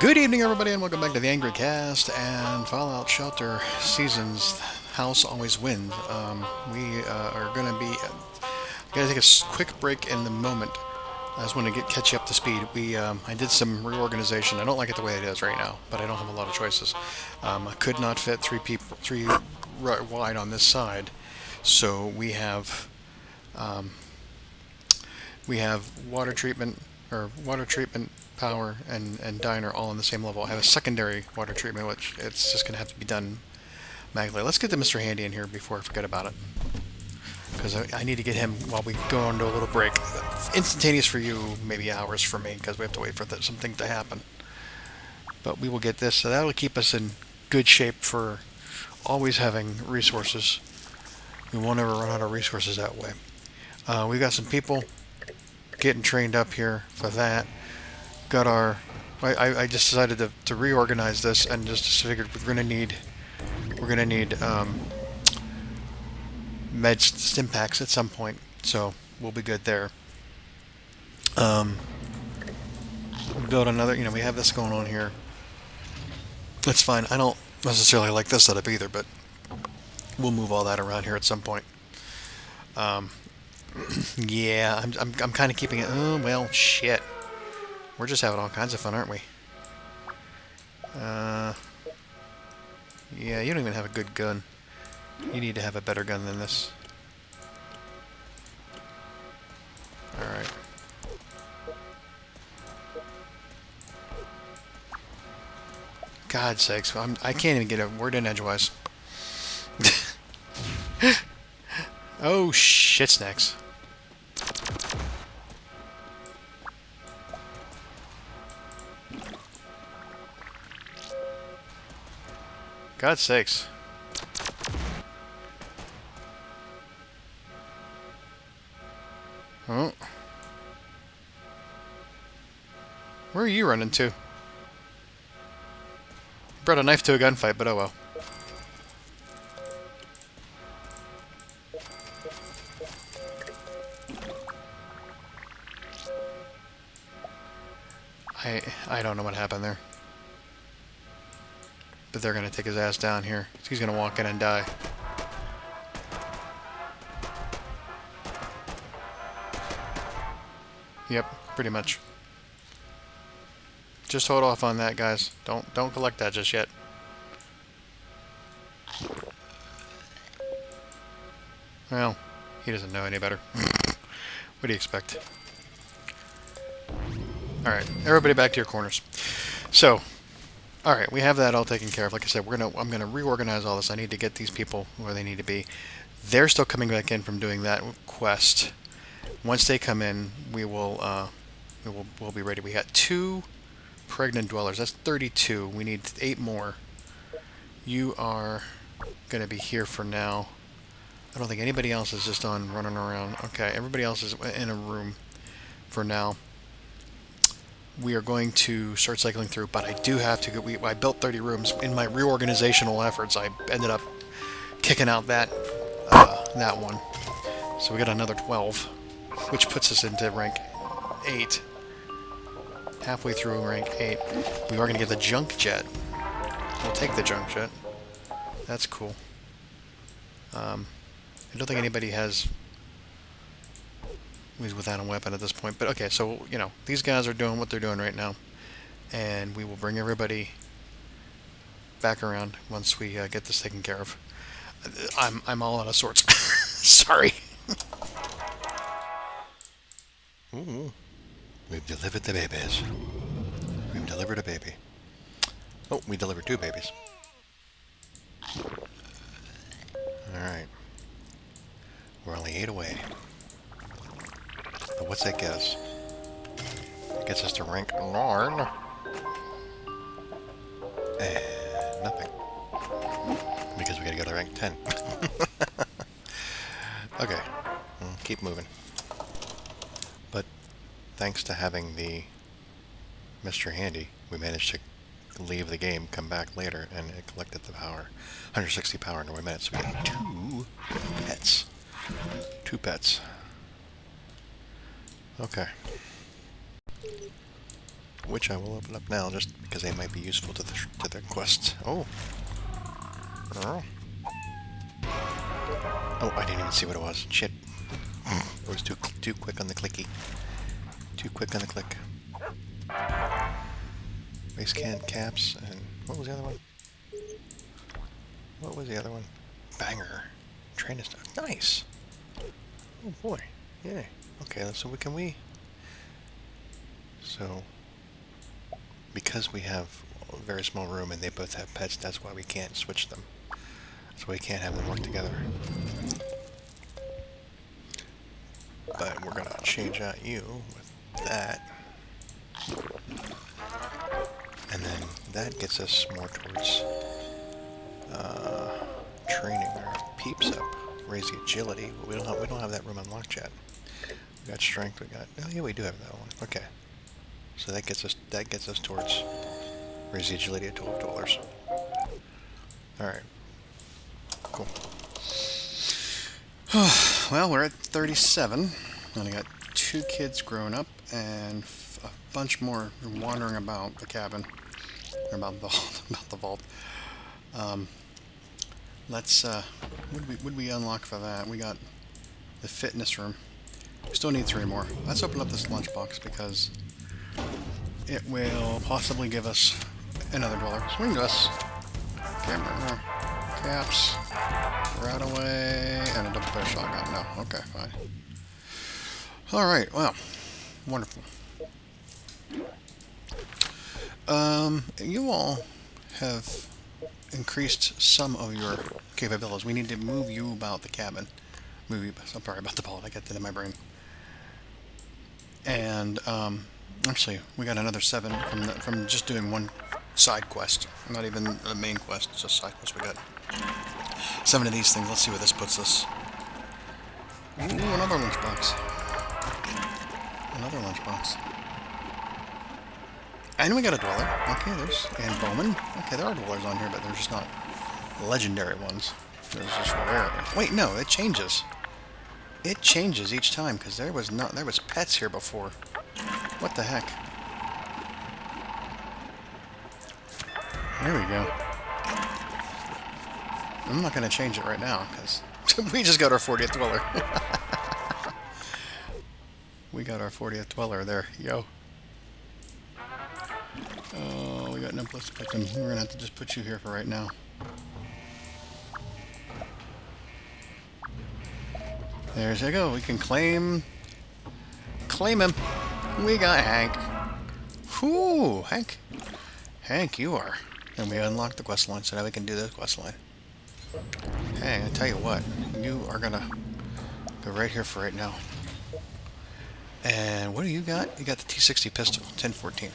Good evening, everybody, and welcome back to the Angry Cast and Fallout Shelter Seasons. House always wins. We are going to be. Got to take a quick break in the moment. I just want to catch you up to speed. I did some reorganization. I don't like it the way it is right now, but I don't have a lot of choices. I could not fit three wide on this side, so we have water treatment power, and diner all on the same level. I have a secondary water treatment, which it's just going to have to be done manually. Let's get the Mr. Handy in here before I forget about it, because I need to get him while we go into a little break. Instantaneous for you, maybe hours for me, because we have to wait for something to happen. But we will get this, so that'll keep us in good shape for always having resources. We won't ever run out of resources that way. We've got some people getting trained up here for that. Got our. I just decided to reorganize this, and just figured we're gonna need med stim packs at some point, so we'll be good there. Build another. We have this going on here. That's fine. I don't necessarily like this setup either, but we'll move all that around here at some point. Yeah, I'm kind of keeping it. Oh well, shit. We're just having all kinds of fun, aren't we? Yeah, you don't even have a good gun. You need to have a better gun than this. Alright. God's sakes, I can't even get a word in edgewise. Oh, shit snacks. God's sakes. Oh. Where are you running to? Brought a knife to a gunfight, but oh well. I don't know what happened there. But they're going to take his ass down here. He's going to walk in and die. Yep, pretty much. Just hold off on that, guys. Don't collect that just yet. Well, he doesn't know any better. What do you expect? Alright, everybody back to your corners. So, alright, we have that all taken care of. Like I said, I'm gonna reorganize all this. I need to get these people where they need to be. They're still coming back in from doing that quest. Once they come in, we'll be ready. We got 2 pregnant dwellers. That's 32. We need 8 more. You are gonna be here for now. I don't think anybody else is just on running around. Okay, everybody else is in a room for now. We are going to start cycling through, but I do have to go. I built 30 rooms. In my reorganizational efforts, I ended up kicking out that one. So we got another 12, which puts us into rank 8. Halfway through rank 8. We are going to get the junk jet. We'll take the junk jet. That's cool. I don't think anybody is without a weapon at this point. But okay, so, these guys are doing what they're doing right now. And we will bring everybody back around once we get this taken care of. I'm all out of sorts. Sorry. Ooh. We've delivered the babies. We've delivered a baby. Oh, we delivered 2 babies. Alright. We're only 8 away. But what's that get us? It gets us to rank 9. And nothing. Because we gotta go to rank 10. Okay. Keep moving. But thanks to having the Mr. Handy, we managed to leave the game, come back later, and it collected the power. 160 power in 1 minute, so we got 2 pets. 2 pets. Okay. Which I will open up now, just because they might be useful to the quests. Oh. Oh. Oh, I didn't even see what it was. Shit. It was too quick on the clicky. Too quick on the click. Base can caps, and what was the other one? What was the other one? Banger. Train stuff. Nice. Oh boy. Yay. Okay, so So, because we have a very small room and they both have pets, that's why we can't switch them. So we can't have them work together. But we're gonna change out you with that. And then that gets us more towards training our peeps up. Raise the agility. We don't have that room unlocked yet. We got strength, oh yeah, we do have that one. Okay. So that gets us towards raise the agility at $12. Alright. Cool. Well, we're at 37. And I got 2 kids growing up and a bunch more wandering about the cabin. Or about the vault. Let's what would we unlock for that? We got the fitness room. We still need 3 more. Let's open up this lunchbox because it will possibly give us another dweller. Swing us. Camera. Caps. Right away. And a double-fire shotgun. No. Okay, fine. Alright, well. Wonderful. You all have increased some of your capabilities. We need to move you about the cabin. I'm sorry about the ball. I got that in my brain. And actually, we got another 7 from just doing one side quest. Not even the main quest, just side quest. We got 7 of these things. Let's see where this puts us. Ooh, another lunchbox. Another lunchbox. And we got a dweller. Okay, and bowman. Okay, there are dwellers on here, but they're just not legendary ones. They're just rare. Wait, no, it changes. It changes each time because there was pets here before. What the heck? There we go. I'm not going to change it right now because we just got our 40th dweller. We got our 40th dweller there. Yo. Oh, we got no place to put them. We're going to have to just put you here for right now. There's you go. We can claim him. We got Hank. Whoo, Hank. Hank, you are. And we unlocked the quest line, so now we can do the quest line. Hey, I tell you what, you are gonna go right here for right now. And what do you got? You got the T60 pistol, 1014.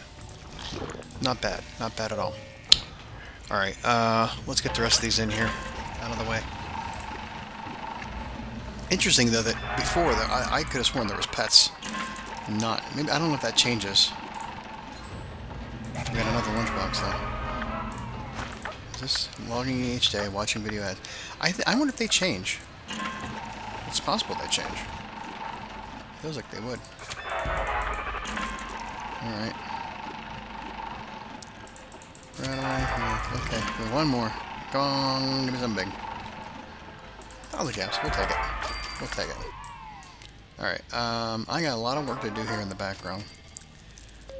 Not bad, not bad at all. Alright, let's get the rest of these in here, out of the way. Interesting though that before that I could have sworn there was pets. Not. Maybe I don't know if that changes. We got another lunchbox though. Is this logging each day, watching video ads? I wonder if they change. It's possible they change. Feels like they would. Alright. Right away. Yeah, okay. There's one more. Gong. Give me something big. Oh, the gaps. We'll take it. We'll take it. Alright. I got a lot of work to do here in the background.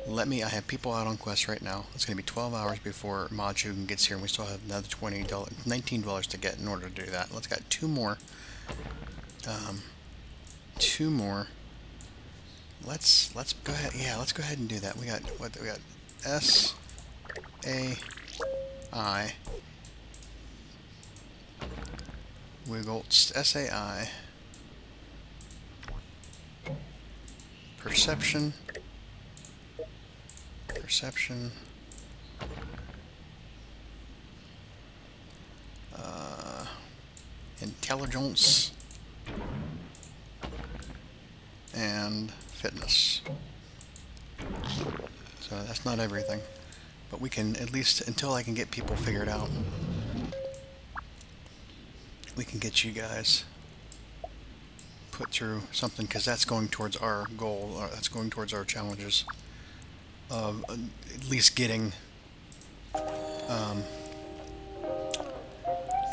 I have people out on quests right now. It's going to be 12 hours before Majugan gets here, and we still have another $19 to get in order to do that. Let's got 2 more. 2 more. Let's go ahead. Yeah, let's go ahead and do that. We got what? We got SAI. We got SAI. Perception. Intelligence. And fitness. So that's not everything. But we can, at least until I can get people figured out, we can get you guys put through something, because that's going towards our goal, that's going towards our challenges of at least getting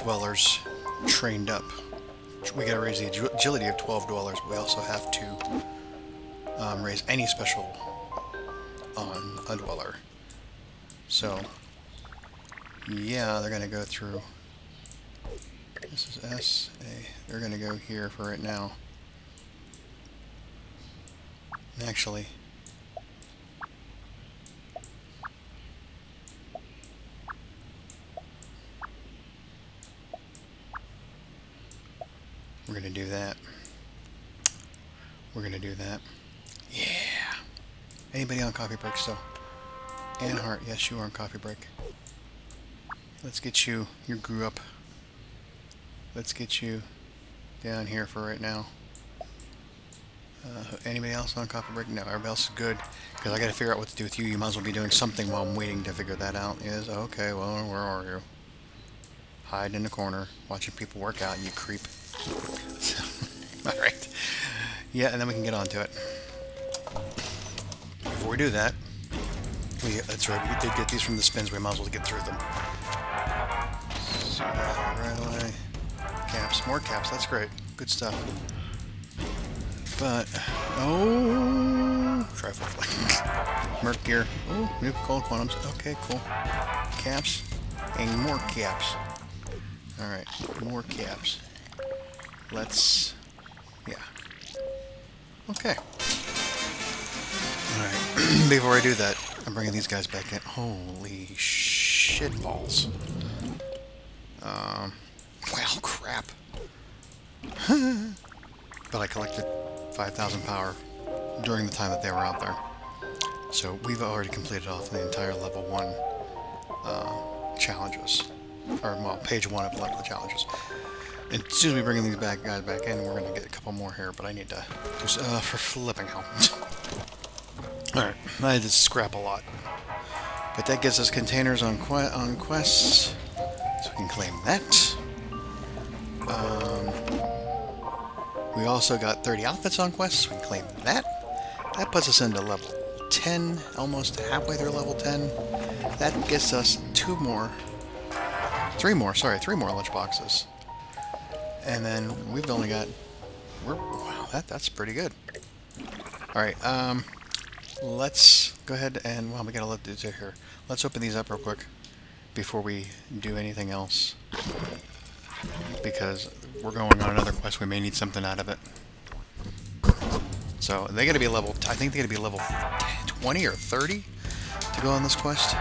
dwellers trained up. We gotta raise the agility of 12 dwellers, but we also have to raise any special on a dweller. So, yeah, they're gonna go through. This is S, A. They're gonna go here for right now. Actually, we're gonna do that. We're gonna do that. Yeah. Anybody on coffee break still? Ann Hart, yes, you are on coffee break. Let's get you. You grew up. Let's get you down here for right now. Anybody else on coffee break? No, everybody else is good. Because I got to figure out what to do with you. You might as well be doing something while I'm waiting to figure that out. Yes, okay, well, where are you? Hide in the corner, watching people work out, you creep. Alright. Yeah, and then we can get on to it. Before we do that, that's right, we did get these from the spins, we might as well get through them. So, right away. Caps, more caps, that's great. Good stuff. But, oh, trifle flame. Merc gear. Oh, Nuka-Cola quantums. Okay, cool. Caps, and more caps. Alright, more caps. Let's, yeah. Okay. Alright, before I do that, I'm bringing these guys back in. Holy shit balls. Well, crap. But I collected 5,000 power during the time that they were out there. So we've already completed off the entire level 1 challenges. Or, well, page 1 of the challenges. And as soon as we bring these guys back in, we're going to get a couple more here, but I need to do for flipping hell. Alright, I had to scrap a lot. But that gets us containers on quests, so we can claim that. We also got 30 outfits on quests, so we can claim that. That puts us into level 10, almost halfway through level 10. That gets us 3 more lunchboxes. And then we've only got, wow, that's pretty good. Alright, let's go ahead and, well, we got a lot to do here. Let's open these up real quick before we do anything else. Because we're going on another quest, we may need something out of it. So, they gotta be level, I think they gotta be level 20 or 30 to go on this quest.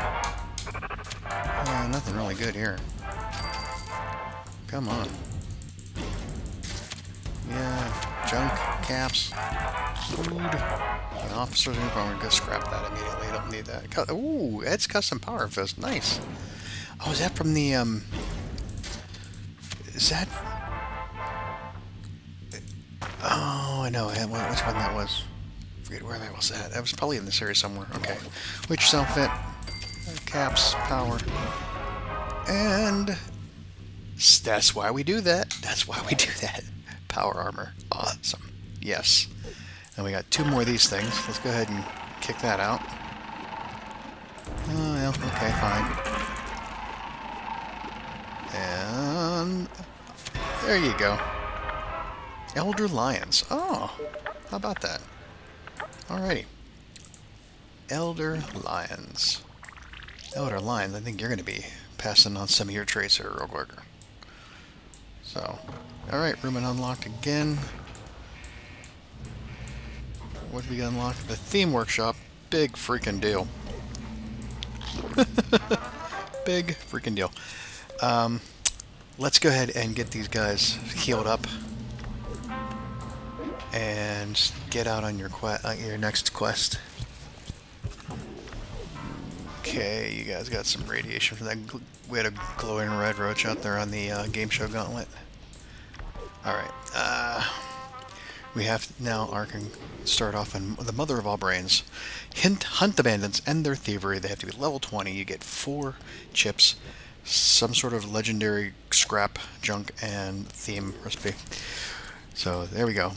Nothing really good here. Come on. Yeah, junk, caps, food, and officers. I'm going to go scrap that immediately. I don't need that. Ooh, Ed's Custom Power Fist. Nice. Oh, is that from the, is that... Oh, I know. Which one that was. I forget where that was at. That was probably in this area somewhere. Okay. Witch's outfit, caps, power, and... That's why we do that. That's why we do that. Power armor. Awesome. Yes. And we got 2 more of these things. Let's go ahead and kick that out. Oh, well, okay, fine. And there you go. Elder Lions. Oh, how about that? Alrighty. Elder Lions. Elder Lions, I think you're going to be passing on some of your traits here real quick. So, alright, room unlocked again. What did we unlock? The theme workshop. Big freaking deal. Big freaking deal. Let's go ahead and get these guys healed up. And get out on your next quest. Okay, you guys got some radiation from that. We had a glowing red roach out there on the game show gauntlet. Alright, we have now can start off on the mother of all brains. Hunt the bandits and their thievery. They have to be level 20. You get 4 chips, some sort of legendary scrap, junk, and theme recipe. So there we go.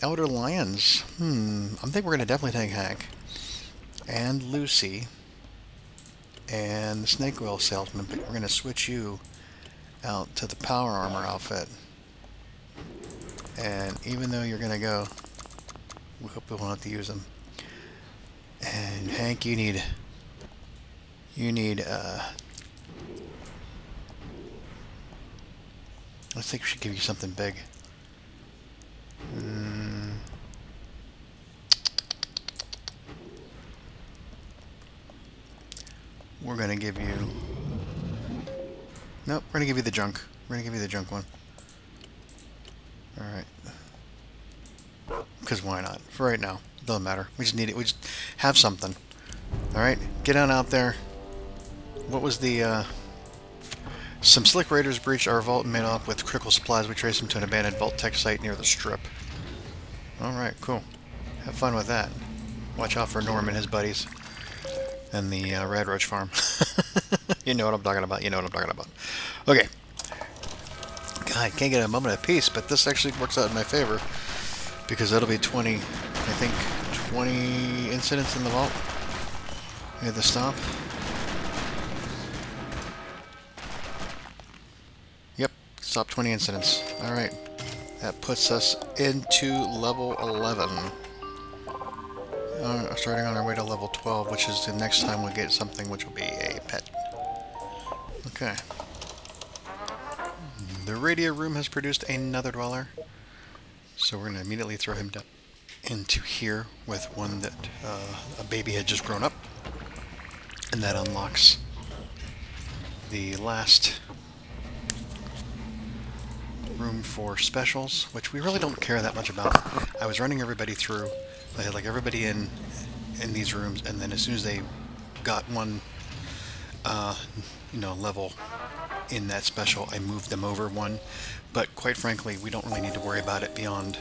Elder Lions. I think we're going to definitely take Hank and Lucy and the Snake Oil Salesman, but we're going to switch you out to the Power Armor outfit. And even though you're going to go, we hope we won't have to use them. And Hank, you need I think we should give you something big. We're gonna give you... Nope, we're gonna give you the junk. We're gonna give you the junk one. Alright. Because why not? For right now. Doesn't matter. We just need it. We just have something. Alright, get on out there. What was the, Some slick raiders breached our vault and made off with critical supplies. We traced them to an abandoned Vault-Tec site near the strip. Alright, cool. Have fun with that. Watch out for Norm and his buddies. And the Rad Roach farm. You know what I'm talking about. You know what I'm talking about. Okay. God, can't get a moment of peace, but this actually works out in my favor. Because that'll be 20, I think, 20 incidents in the vault. Near the stop. Yep, stop 20 incidents. Alright. That puts us into level 11. Starting on our way to level 12, which is the next time we'll get something, which will be a pet. Okay. The radio room has produced another dweller. So we're going to immediately throw him down into here with one that a baby had just grown up. And that unlocks the last room for specials, which we really don't care that much about. I was running everybody through. I had like everybody in these rooms, and then as soon as they got one level in that special, I moved them over one. But quite frankly, we don't really need to worry about it beyond,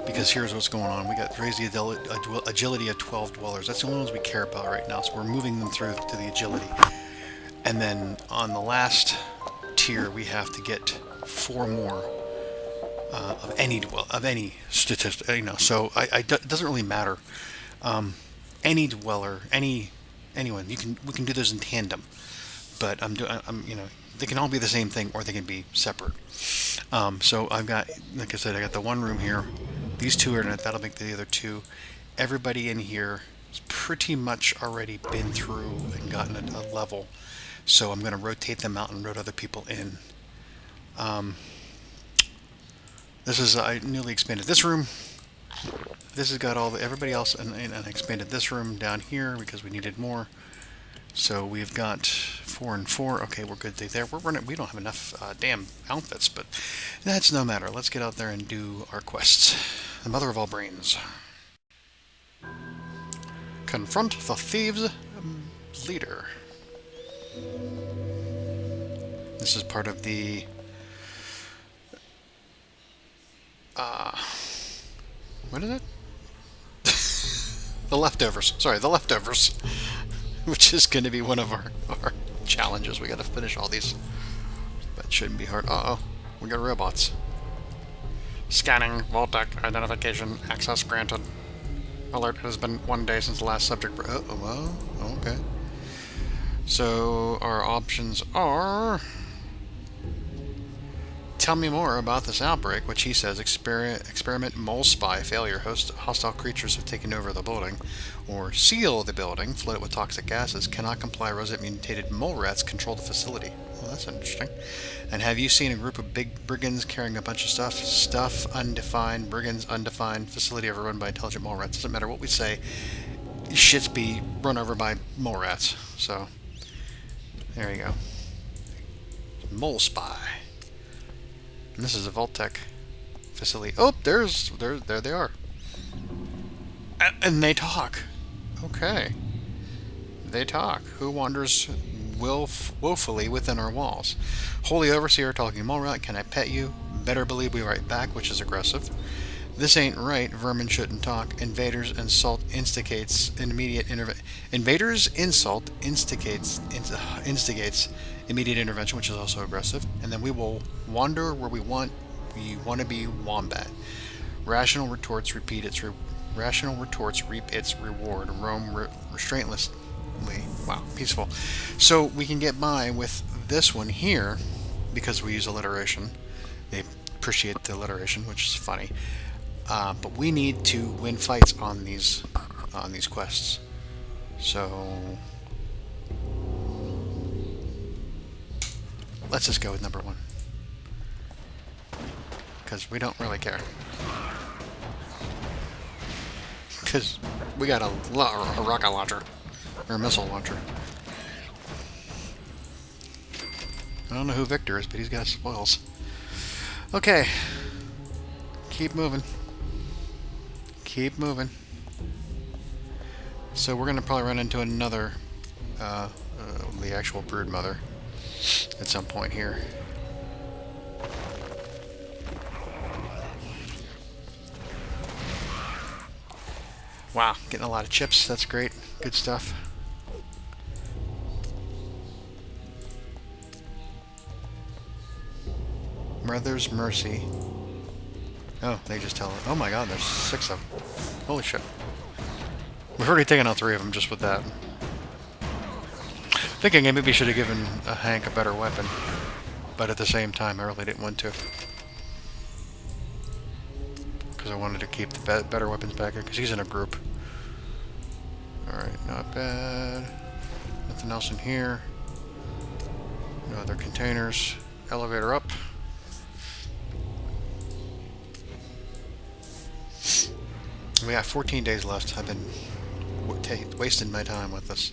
because here's what's going on. We got raised the agility of 12 dwellers. That's the only ones we care about right now, so we're moving them through to the agility. And then on the last tier, we have to get 4 more of any statistic, So it doesn't really matter. Any dweller, anyone, we can do those in tandem. But they can all be the same thing, or they can be separate. So I've got, like I said, I got the one room here. These 2 are in it. That'll make the other 2. Everybody in here has pretty much already been through and gotten a level. So I'm going to rotate them out and rotate other people in. This is, I newly expanded this room. This has got everybody else, and I expanded this room down here because we needed more. So we've got 4 and 4. Okay, we're good there. We don't have enough damn outfits, but that's no matter. Let's get out there and do our quests. The mother of all brains. Confront the thieves' leader. This is part of the what is it? The Leftovers. Sorry, the Leftovers. Which is going to be one of our challenges. We got to finish all these. That shouldn't be hard. Uh-oh. We got robots. Scanning. Vault-Tec. Identification. Access granted. Alert. It has been 1 day since the last subject... Oh, okay. So, our options are... Tell me more about this outbreak, which he says experiment mole spy failure. Hostile creatures have taken over the building. Or seal the building, flood it with toxic gases. Cannot comply. Resident mutated mole rats control the facility. Well, that's interesting. And have you seen a group of big brigands carrying a bunch of stuff? Stuff undefined. Brigands undefined. Facility overrun by intelligent mole rats. Doesn't matter what we say. Shits be run over by mole rats. So there you go. Mole spy. And this is a Vault-Tec facility. Oh, there they are. And they talk. Okay. They talk. Who wanders woefully within our walls? Holy Overseer, talking mole rat, can I pet you? Better believe we write back, which is aggressive. This ain't right. Vermin shouldn't talk. Invaders insult instigates immediate intervention. Invaders insult instigates immediate intervention, which is also aggressive. And then we will wander where we want You want to be wombat. Rational retorts repeat its rational retorts reap its reward. Roam restraintlessly. Wow, peaceful. So we can get by with this one here because we use alliteration. They appreciate the alliteration, which is funny. But we need to win fights on these quests. So let's just go with number 1 because we don't really care. Because we got a rocket launcher or a missile launcher. I don't know who Victor is, but he's got spoils. Okay, keep moving. Keep moving. So we're gonna probably run into another, the actual brood mother, at some point here. Wow, getting a lot of chips. That's great. Good stuff. Mother's Mercy. Oh, they just tell her. Oh my god, there's 6 of them. Holy shit. We've already taken out 3 of them just with that. Thinking I maybe should have given Hank a better weapon. But at the same time, I really didn't want to. Because I wanted to keep the better weapons back here, because he's in a group. Alright, not bad. Nothing else in here. No other containers. Elevator up. We got 14 days left. I've been wasting my time with this.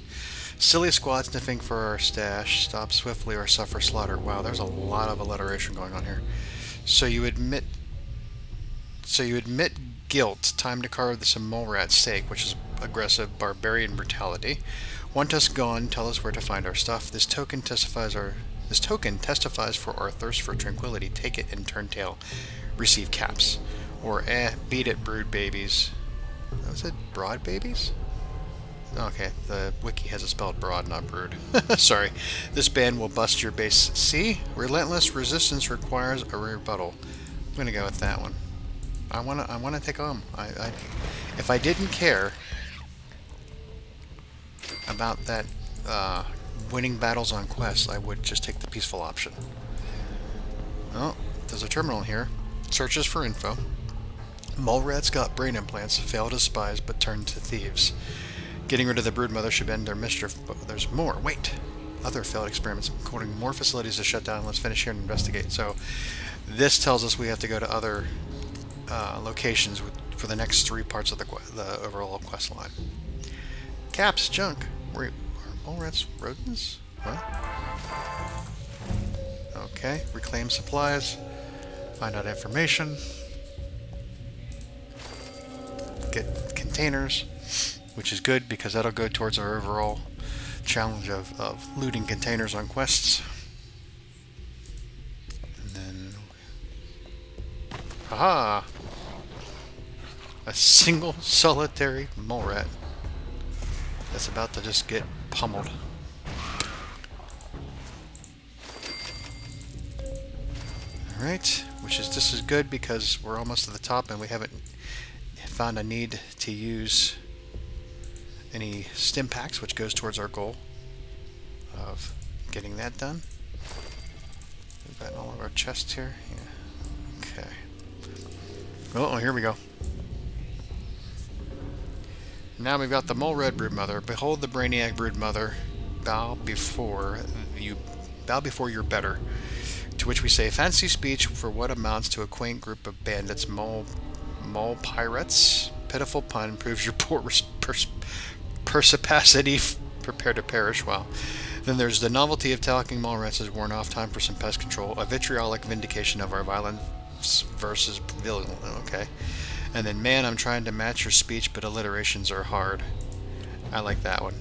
Silly squad sniffing for our stash. Stop swiftly or suffer slaughter. Wow, there's a lot of alliteration going on here. So you admit guilt. Time to carve the mole rat steak, which is aggressive barbarian brutality. Want us gone? Tell us where to find our stuff. This token testifies for our thirst for tranquility. Take it and turn tail. Receive caps. Or beat it, brood babies. Was it broad babies? Okay, the wiki has it spelled broad, not brood. Sorry. This band will bust your base. See? Relentless resistance requires a rebuttal. I'm gonna go with that one. I wanna take on. If I didn't care about that winning battles on quests, I would just take the peaceful option. Oh, there's a terminal here. Searches for info. Mole rats got brain implants, failed as spies, but turned to thieves. Getting rid of the broodmother should end their mischief, but there's more. Wait! Other failed experiments, including more facilities to shut down. Let's finish here and investigate. So, this tells us we have to go to other locations for the next 3 parts of the overall quest line. Caps, junk. Wait, are mole rats rodents? What? Okay, reclaim supplies. Find out information. Get containers, which is good because that'll go towards our overall challenge of looting containers on quests. And then, aha! A single solitary mole rat that's about to just get pummeled. Alright, this is good because we're almost to the top and we haven't found a need to use any stim packs, which goes towards our goal of getting that done. We've got all of our chests here. Yeah. Okay. Oh, here we go. Now we've got the mole red broodmother. Behold the brainiac broodmother. Bow before you're better. To which we say, fancy speech for what amounts to a quaint group of bandits, mole pirates. Pitiful pun proves your poor perspicacity. Prepare to perish. Wow. Then there's the novelty of talking mole rats is worn off. Time for some pest control. A vitriolic vindication of our violence versus villain. Okay. And then, man, I'm trying to match your speech, but alliterations are hard. I like that one.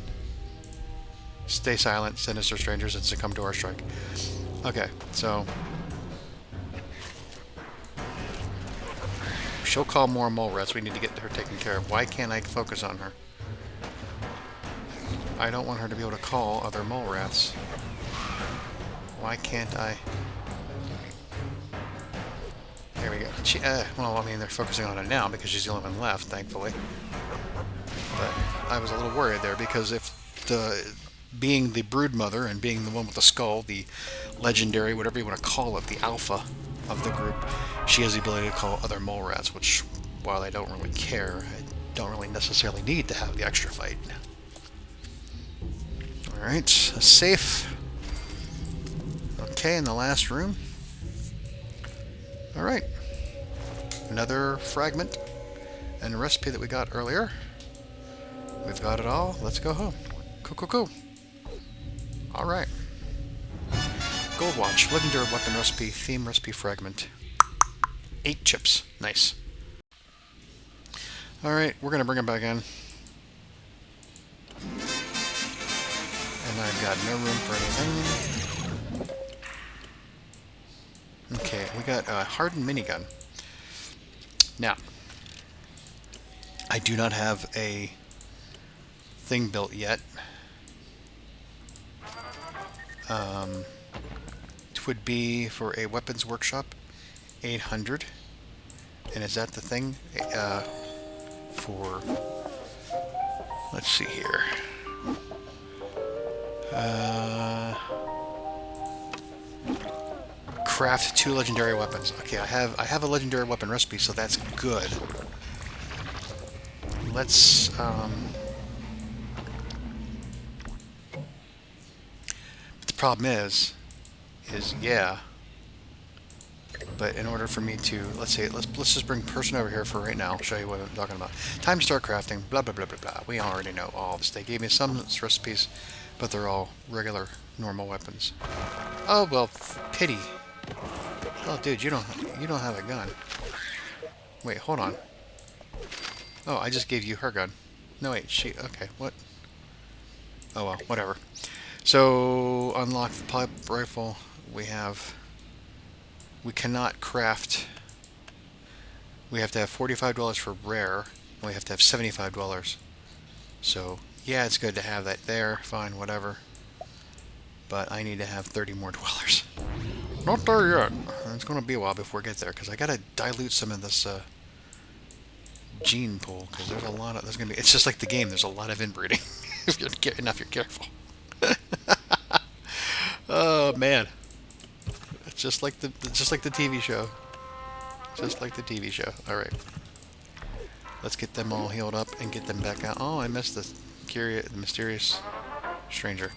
Stay silent, sinister strangers, and succumb to our strike. Okay, so she'll call more mole rats. We need to get her taken care of. Why can't I focus on her? I don't want her to be able to call other mole rats. Why can't I? we go. Well, I mean, they're focusing on it now because she's the only one left, thankfully. But I was a little worried there because if being the brood mother and being the one with the skull, the legendary, whatever you want to call it, the alpha of the group, she has the ability to call other mole rats, which, while I don't really care, I don't really necessarily need to have the extra fight. Alright, a safe. Okay, in the last room. Alright. Another fragment and a recipe that we got earlier. We've got it all. Let's go home. Cool. Alright. Gold watch. Legendary weapon recipe. Theme recipe fragment. 8 chips. Nice. Alright, we're going to bring it back in. And I've got no room for anything. Okay, we got a hardened minigun. Now, I do not have a thing built yet. It would be for a weapons workshop, 800. And is that the thing? For, let's see here. Craft 2 legendary weapons. Okay, I have a legendary weapon recipe, so that's good. Let's but the problem is yeah. But in order for me to, let's just bring person over here for right now. I'll show you what I'm talking about. Time to start crafting. Blah blah blah blah blah. We already know all this. They gave me some recipes, but they're all regular, normal weapons. Oh well, pity. Oh dude, you don't have a gun. Wait, hold on. Oh, I just gave you her gun. No wait, okay, what? Oh well, whatever. So unlock the pipe rifle. We cannot craft. We have to have $45 for rare, and we have to have $75. So yeah, it's good to have that there. Fine, whatever. But I need to have 30 more dwellers. Not there yet. It's going to be a while before I get there, because I got to dilute some of this gene pool, because there's a lot of, there's going to be, it's just like the game, there's a lot of inbreeding, if you're careful. Oh man. It's just like the TV show. Just like the TV show. Alright. Let's get them all healed up and get them back out. Oh, I missed the mysterious stranger.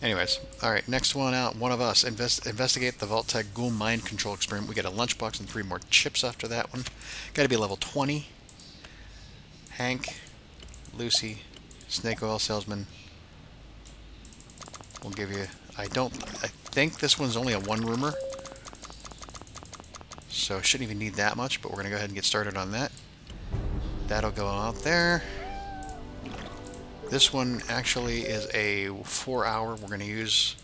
Anyways, alright, next one out, one of us. Investigate the Vault-Tec ghoul mind control experiment. We get a lunchbox and 3 more chips after that one. Gotta be level 20. Hank, Lucy, snake oil salesman. We'll give you, I think this one's only a 1-roomer. So shouldn't even need that much, but we're gonna go ahead and get started on that. That'll go out there. This one actually is a 4-hour. We're going to use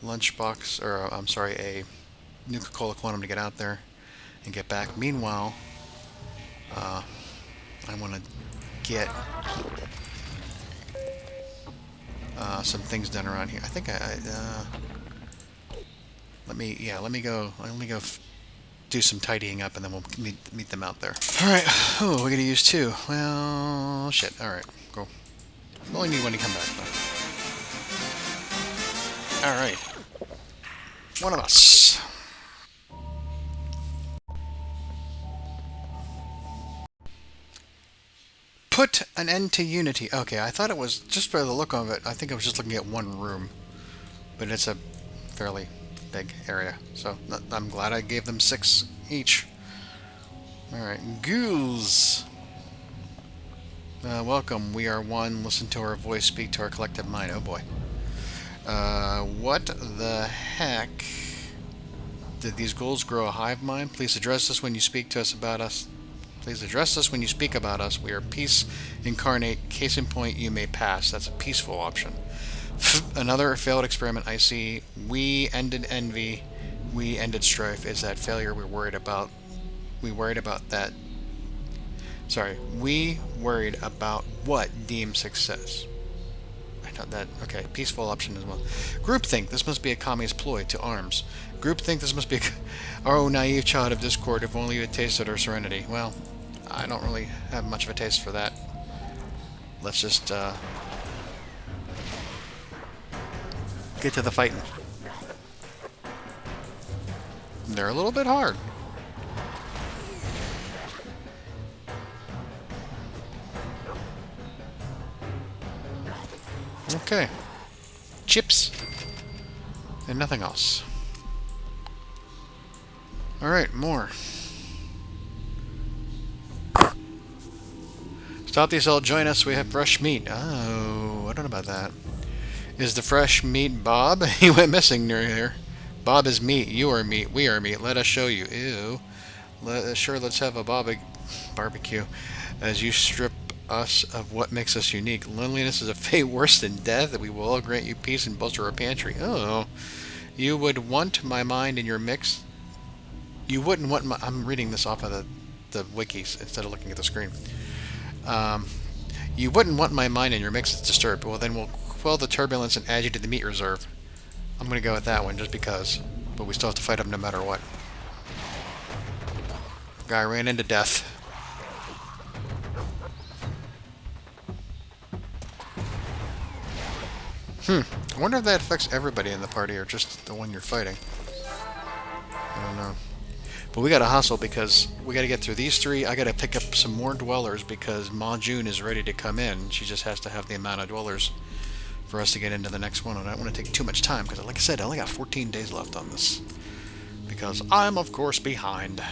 Lunchbox, or I'm sorry, a Nuka-Cola Quantum to get out there and get back. Meanwhile, I want to get some things done around here. I think let me go do some tidying up, and then we'll meet them out there. All right. Oh, we're going to use 2. Well, shit. All right. Cool. We only need one to come back, though. Alright. One of us. Put an end to unity. Okay, I thought it was, just by the look of it, I think I was just looking at 1 room. But it's a fairly big area. So, I'm glad I gave them 6 each. Alright, ghouls. Welcome, we are one. Listen to our voice, speak to our collective mind. Oh boy. What the heck? Did these ghouls grow a hive mind? Please address us when you speak to us about us. Please address us when you speak about us. We are peace incarnate. Case in point, you may pass. That's a peaceful option. Another failed experiment I see. We ended envy. We ended strife. Is that failure we're worried about? We worried about that. Sorry, we worried about what deemed success. I Okay, peaceful option as well. Groupthink. This must be a communist ploy. To arms. Groupthink. This must be oh, naive child of discord. If only you had tasted our serenity. Well, I don't really have much of a taste for that. Let's just get to the fighting. They're a little bit hard. Okay. Chips. And nothing else. Alright, more. Stop the assault, join us, we have fresh meat. Oh, I don't know about that. Is the fresh meat Bob? He went missing near here. Bob is meat, you are meat, we are meat. Let us show you. Ew. Let's have a barbecue. As you strip us of what makes us unique. Loneliness is a fate worse than death, that we will all grant you peace and bolster our pantry. Oh. You would want my mind in your mix. You wouldn't want my... I'm reading this off of the wikis instead of looking at the screen. You wouldn't want my mind in your mix is disturbed. Well, then we'll quell the turbulence and add you to the meat reserve. I'm going to go with that one just because. But we still have to fight him no matter what. Guy ran into death. I wonder if that affects everybody in the party or just the one you're fighting. I don't know. But we gotta hustle because we gotta get through these three. I gotta pick up some more dwellers because Ma June is ready to come in. She just has to have the amount of dwellers for us to get into the next one. And I don't want to take too much time because, like I said, I only got 14 days left on this. Because I'm, of course, behind.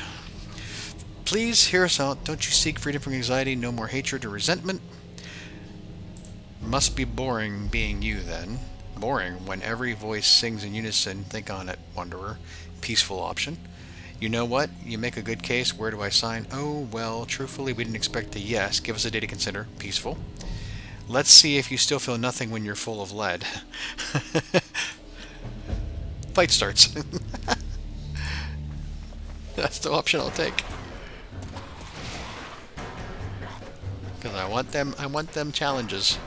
Please hear us out. Don't you seek freedom from anxiety? No more hatred or resentment. Must be boring being you, then. Boring when every voice sings in unison. Think on it, Wanderer. Peaceful option. You know what? You make a good case. Where do I sign? Oh, well, truthfully, we didn't expect a yes. Give us a day to consider. Peaceful. Let's see if you still feel nothing when you're full of lead. Fight starts. That's the option I'll take. Because I want them challenges.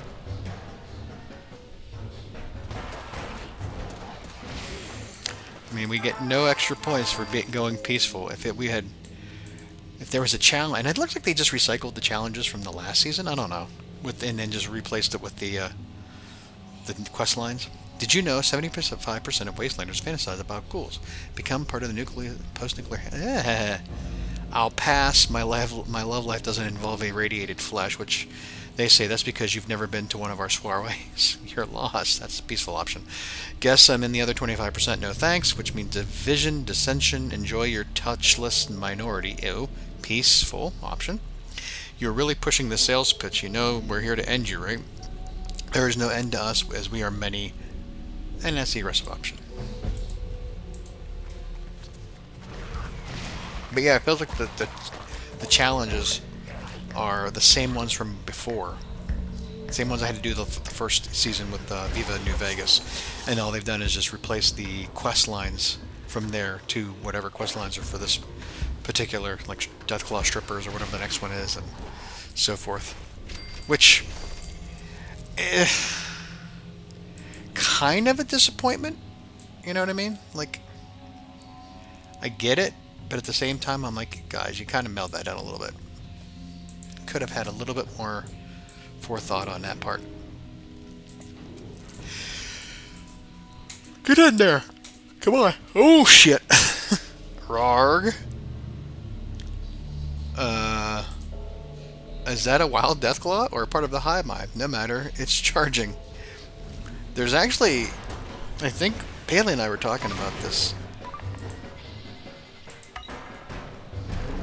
I mean, we get no extra points for going peaceful. If there was a challenge, and it looks like they just recycled the challenges from the last season. I don't know, and then just replaced it with the quest lines. Did you know 75% of Wastelanders fantasize about ghouls? Become part of the post-nuclear. I'll pass. My love life doesn't involve irradiated flesh, which they say that's because you've never been to one of our soirees. You're lost. That's a peaceful option. Guess I'm in the other 25%. No thanks, which means division, dissension. Enjoy your touchless minority. Ew. Peaceful option. You're really pushing the sales pitch. You know we're here to end you, right? There is no end to us as we are many. And that's the aggressive option. But yeah, it feels like the challenges are the same ones from before. Same ones I had to do the first season with Viva New Vegas. And all they've done is just replace the quest lines from there to whatever quest lines are for this particular, like Deathclaw Strippers or whatever the next one is, and so forth. Which, kind of a disappointment. You know what I mean? Like, I get it, but at the same time, I'm like, guys, you kind of meld that down a little bit. Could have had a little bit more forethought on that part. Get in there! Come on! Oh shit! Rarg. Is that a wild Deathclaw or a part of the hive mind? No matter. It's charging. There's actually, I think Paley and I were talking about this,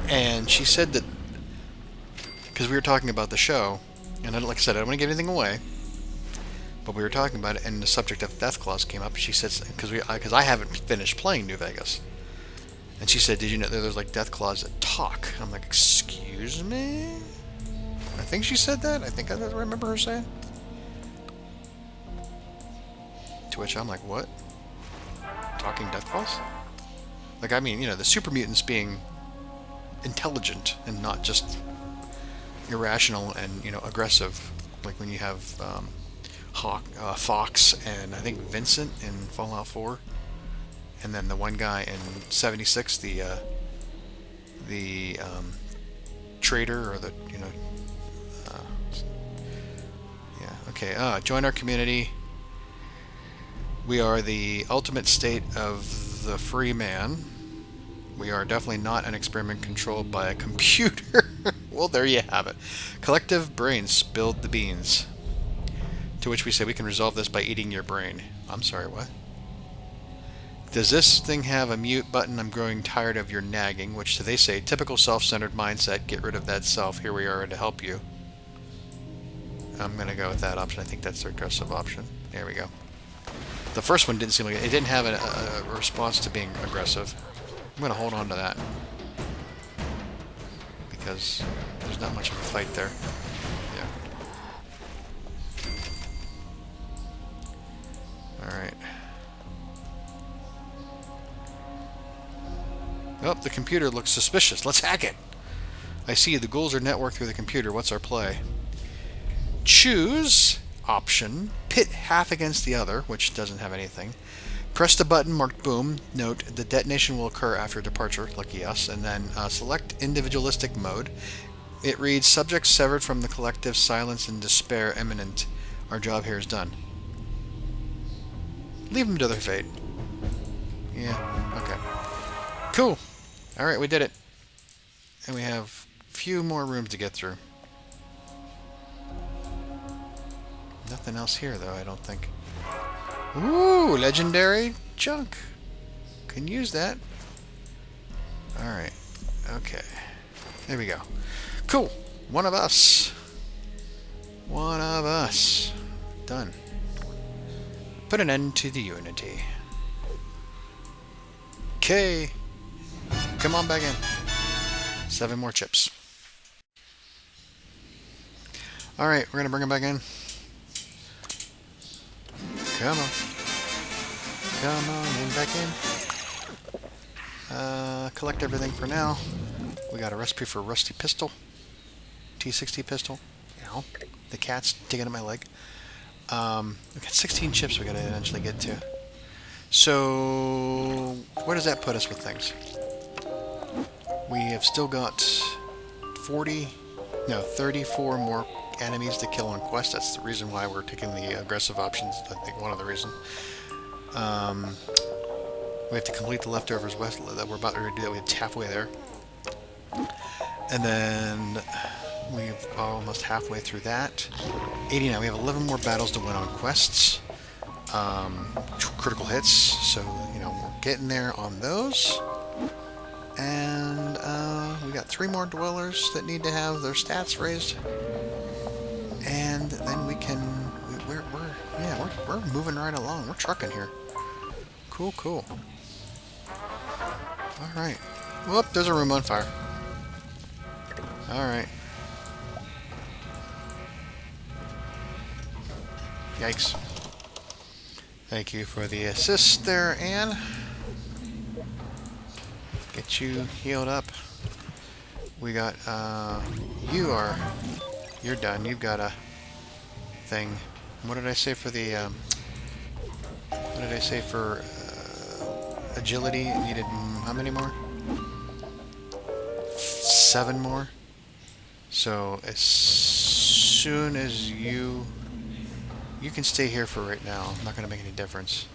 and she said that because we were talking about the show, and like I said, I don't want to give anything away, but we were talking about it, and the subject of Deathclaws came up. She said, because I haven't finished playing New Vegas, and she said, did you know that there's like Deathclaws that talk? I'm like, excuse me? I think she said that. I think I remember her saying. To which I'm like, what? Talking Deathclaws? Like, I mean, you know, the super mutants being intelligent and not just irrational and, you know, aggressive, like when you have Fox, and I think Vincent in Fallout 4, and then the one guy in 76, the trader, or the uh, yeah, okay. Join our community. We are the ultimate state of the free man. We are definitely not an experiment controlled by a computer. Well, there you have it. Collective brains spilled the beans. To which we say we can resolve this by eating your brain. I'm sorry, what? Does this thing have a mute button? I'm growing tired of your nagging, which they say, typical self-centered mindset, get rid of that self, here we are to help you. I'm going to go with that option. I think that's the aggressive option. There we go. The first one didn't seem like it didn't have a response to being aggressive. I'm going to hold on to that, because there's not much of a fight there. Yeah. Alright. Oh, the computer looks suspicious. Let's hack it! I see the ghouls are networked through the computer. What's our play? Choose option. Pit half against the other, which doesn't have anything. Press the button marked boom. Note, the detonation will occur after departure. Lucky us. And then select individualistic mode. It reads, subject severed from the collective, silence and despair imminent. Our job here is done. Leave them to their fate. Yeah, okay. Cool. Alright, we did it. And we have a few more rooms to get through. Nothing else here, though, I don't think. Ooh, legendary junk. Can use that. Alright. Okay. There we go. Cool. One of us. One of us. Done. Put an end to the unity. Okay. Come on back in. 7 more chips. Alright, we're going to bring them back in. Come on. Come on in, back in. Collect everything for now. We got a recipe for rusty pistol. T60 pistol. Ow. The cat's digging at my leg. We've got 16 chips we got to eventually get to. So, where does that put us with things? We have still got 34 more enemies to kill on quest. That's the reason why we're taking the aggressive options. I think one of the reasons. We have to complete the Leftovers Questline that we're about to do. We're halfway there. And then we're almost halfway through that. 89. We have 11 more battles to win on quests. Critical hits. So, you know, we're getting there on those. And we got 3 more dwellers that need to have their stats raised. And then we can... We're moving right along. We're trucking here. Cool, cool. Alright. Whoop, there's a room on fire. Alright. Yikes. Thank you for the assist there, Anne. Get you healed up. We got, you're done. You've got a thing. What did I say for the, what did I say for agility? It needed how many more? 7 more. So as soon as you can stay here for right now. Not going to make any difference.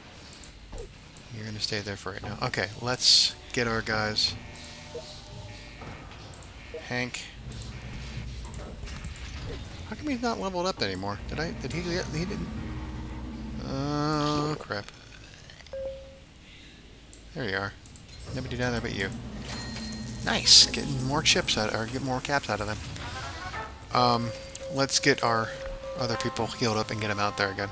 You're going to stay there for right now. Okay, let's get our guys. Hank. How come he's not leveled up anymore? Did he didn't? Oh, crap. There you are. Nobody down there but you. Nice! Getting more chips out, or get more caps out of them. Let's get our other people healed up and get them out there again.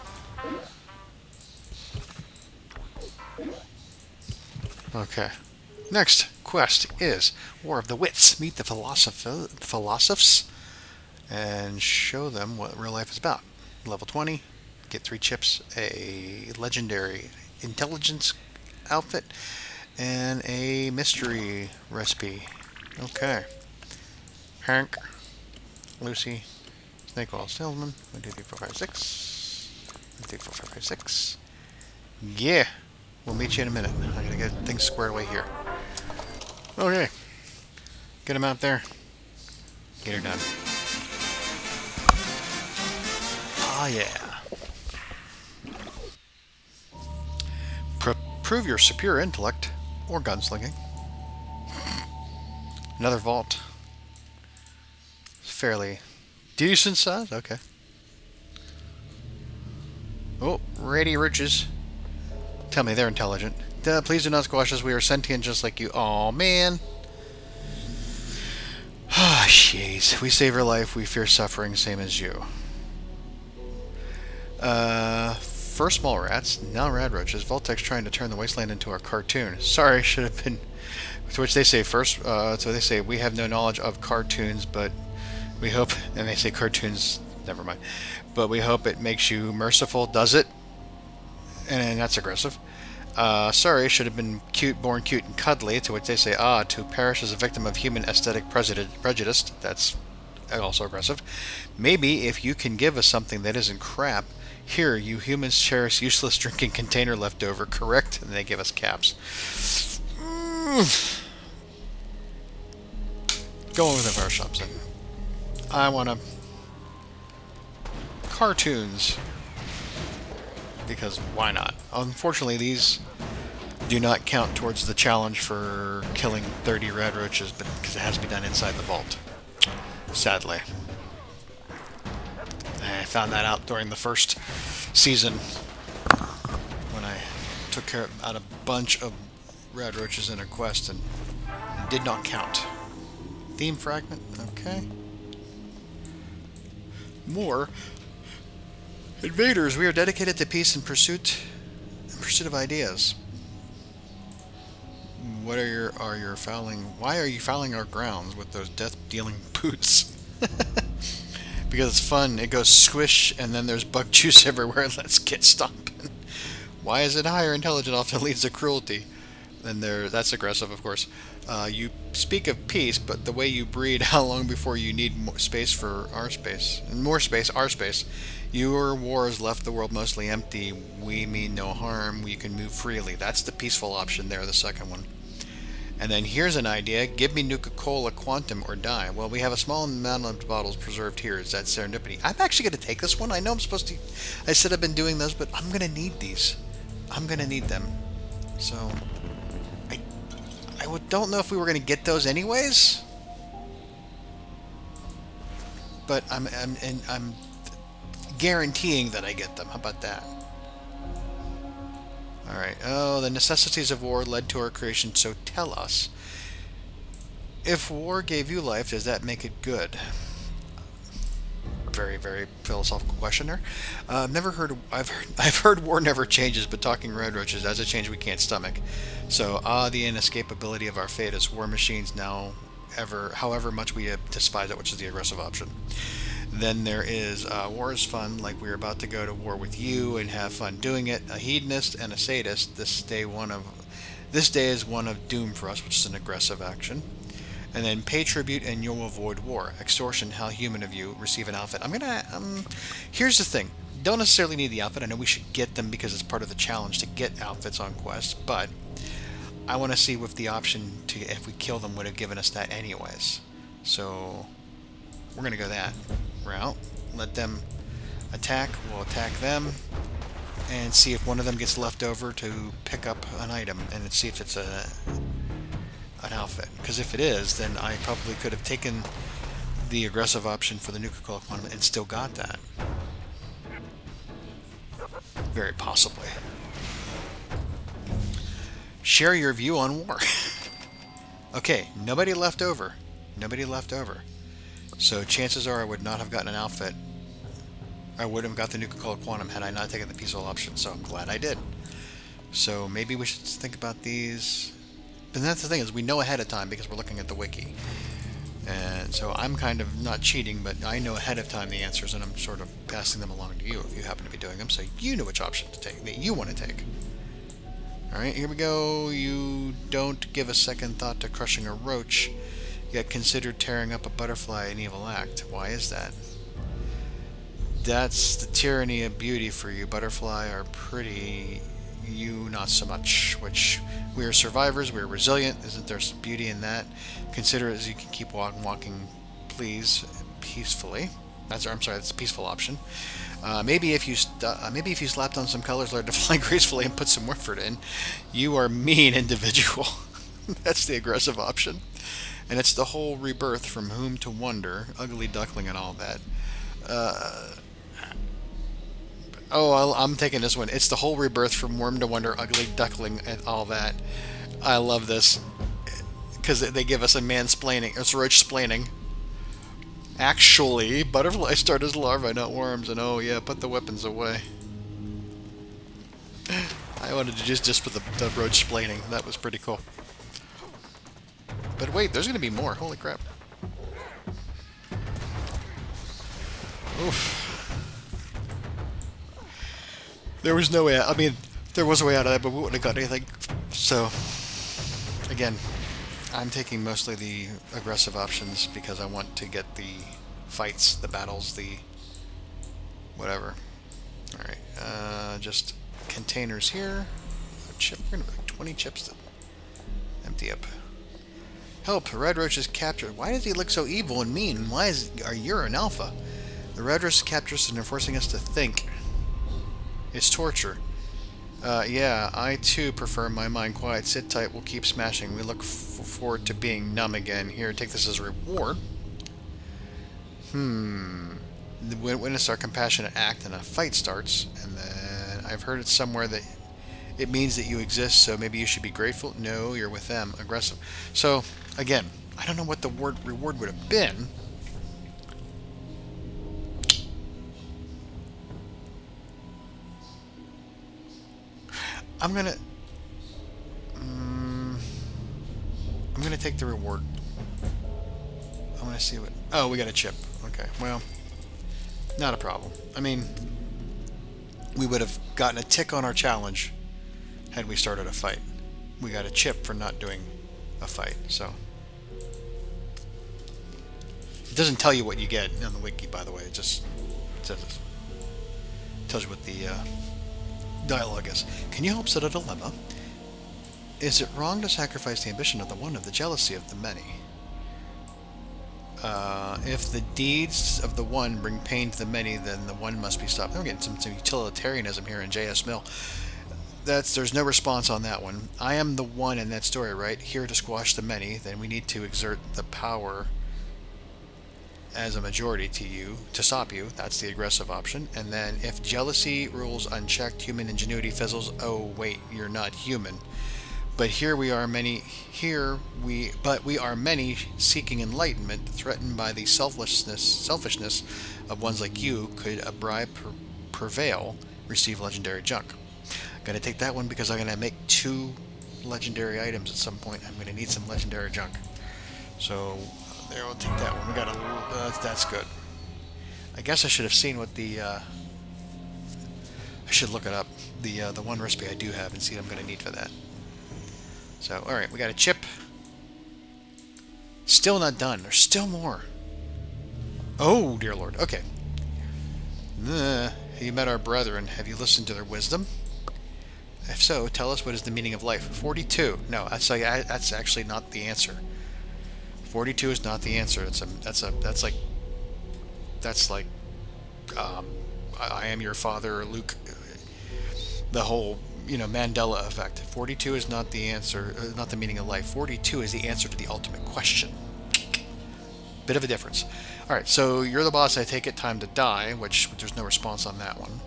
Okay. Next quest is War of the Wits. Meet the philosophers and show them what real life is about. Level 20. Get 3 chips, a legendary intelligence outfit, and a mystery recipe. Okay. Hank, Lucy, Snake Oil Salesman, 1, 2, 3, 4, 5, 6. 3, 4, 5, 5, 6. Yeah. We'll meet you in a minute. I gotta get things squared away here. Okay. Get him out there. Get her done. Ah, yeah. Prove your superior intellect or gunslinging. Another vault. Fairly decent size. Okay. Oh, Rady Riches. Tell me they're intelligent. Please do not squash us. We are sentient just like you. Aw, man. Ah, jeez. We save your life. We fear suffering, same as you. First small rats, now rad roaches. Vault-Tec's trying to turn the wasteland into a cartoon. Sorry, should have been... To which they say first... so they say, we have no knowledge of cartoons, but we hope... And they say cartoons... Never mind. But we hope it makes you merciful. Does it? And that's aggressive. Sorry, should have been cute, born cute and cuddly. To which they say, to perish as a victim of human aesthetic prejudice. That's also aggressive. Maybe if you can give us something that isn't crap. Here, you humans cherish useless drinking container leftover, correct? And they give us caps. Going with the fire shops then. I want to... Cartoons. Because why not? Unfortunately, these do not count towards the challenge for killing 30 rad roaches, but because it has to be done inside the vault. Sadly. I found that out during the first season when I took out a bunch of rad roaches in a quest and it did not count. Theme fragment, okay. More invaders. We are dedicated to peace and pursuit of ideas. What are your fouling? Why are you fouling our grounds with those death-dealing boots? Because it's fun. It goes squish, and then there's bug juice everywhere. Let's get stomping. Why is it higher intelligence often leads to cruelty? And that's aggressive, of course. You speak of peace, but the way you breed, how long before you need more space for our space? And more space, our space. Your wars left the world mostly empty. We mean no harm. We can move freely. That's the peaceful option there, the second one. And then here's an idea. Give me Nuka-Cola Quantum or die. Well, we have a small amount of bottles preserved here. Is that serendipity? I'm actually going to take this one. I know I'm supposed to... I said I've been doing those, but I'm going to need these. I'm going to need them. So... I don't know if we were going to get those anyways. But I'm guaranteeing that I get them. How about that? Alright. Oh, the necessities of war led to our creation, so tell us. If war gave you life, does that make it good? Very, very philosophical question there. I've heard war never changes, but talking red roaches, that's a change we can't stomach. So, the inescapability of our fate as war machines now, however much we despise it, which is the aggressive option. Then there is war is fun, like we're about to go to war with you and have fun doing it. A hedonist and a sadist. This day is one of doom for us, which is an aggressive action. And then pay tribute and you'll avoid war. Extortion, how human of you. Receive an outfit. I'm gonna here's the thing. Don't necessarily need the outfit. I know we should get them because it's part of the challenge to get outfits on quest, but I want to see if the option to if we kill them would have given us that anyways. So we're gonna go that route. Let them attack. We'll attack them and see if one of them gets left over to pick up an item and see if it's an outfit. Because if it is, then I probably could have taken the aggressive option for the Nuka-Cola Quantum and still got that. Very possibly. Share your view on war. Okay, nobody left over. Nobody left over. So chances are I would not have gotten an outfit. I would have got the Nuka-Cola Quantum had I not taken the peaceful option, so I'm glad I did. So maybe we should think about these. But that's the thing, is we know ahead of time because we're looking at the wiki. And so I'm kind of not cheating, but I know ahead of time the answers, and I'm sort of passing them along to you if you happen to be doing them, so you know which option to take, that you want to take. Alright, here we go. You don't give a second thought to crushing a roach, yet consider tearing up a butterfly an evil act. Why is that? That's the tyranny of beauty for you. Butterfly are pretty, you not so much. Which, we are survivors, we are resilient. Isn't there some beauty in that? Consider it as you can keep walking, please, peacefully. I'm sorry, that's a peaceful option. Maybe if you slapped on some colors, learned to fly gracefully, and put some effort in, you are mean individual. That's the aggressive option, and it's the whole rebirth from whom to wonder, ugly duckling, and all that. I'm taking this one. It's the whole rebirth from worm to wonder, ugly duckling, and all that. I love this because they give us a mansplaining. It's roach splaining. Actually, butterflies start as larvae, not worms, and oh yeah, put the weapons away. I wanted to just put the roach splaining. That was pretty cool. But wait, there's going to be more. Holy crap. Oof. There was no way out. I mean, there was a way out of that, but we wouldn't have got anything. So, again, I'm taking mostly the aggressive options because I want to get the fights, the battles, the whatever. Alright, just containers here. A chip. We're going to put 20 chips to empty up. Help! Red Roach is captured. Why does he look so evil and mean? Why are you an alpha? The Red Roach captures us and are forcing us to think. It's torture. Yeah, I too prefer my mind quiet. Sit tight, we'll keep smashing. We look forward to being numb again. Here, take this as a reward. Witness our compassionate act and a fight starts. And then I've heard it somewhere that it means that you exist, so maybe you should be grateful. No, you're with them. Aggressive. So, again, I don't know what the reward would have been. I'm gonna take the reward. I want to see what. Oh, we got a chip. Okay, well, not a problem. I mean, we would have gotten a tick on our challenge had we started a fight. We got a chip for not doing a fight, so it doesn't tell you what you get on the wiki, by the way. It just tells you what the dialogue is. Can you help set a dilemma? Is it wrong to sacrifice the ambition of the one, of the jealousy of the many? If the deeds of the one bring pain to the many, then the one must be stopped. I'm getting some utilitarianism here in J.S. Mill. There's no response on that one. I am the one in that story, right? Here to squash the many, then we need to exert the power as a majority to stop you. That's the aggressive option. And then if jealousy rules unchecked, human ingenuity fizzles. Oh wait, you're not human. But we are many seeking enlightenment, threatened by the selfishness of ones like you. Could a bribe prevail, receive legendary junk. I'm going to take that one because I'm going to make 2 legendary items at some point. I'm going to need some legendary junk. So there, we'll take that one. We got that's good. I guess I should have seen what the I should look it up. The one recipe I do have and see what I'm going to need for that. So, alright, we got a chip. Still not done. There's still more. Oh, dear Lord. Okay. You met our brethren. Have you listened to their wisdom? If so, tell us what is the meaning of life. 42. No, that's actually not the answer. 42 is not the answer. That's like I am your father, Luke. The whole, Mandela effect. 42 is not the answer, not the meaning of life. 42 is the answer to the ultimate question. Bit of a difference. Alright, so you're the boss, I take it, time to die, which there's no response on that one.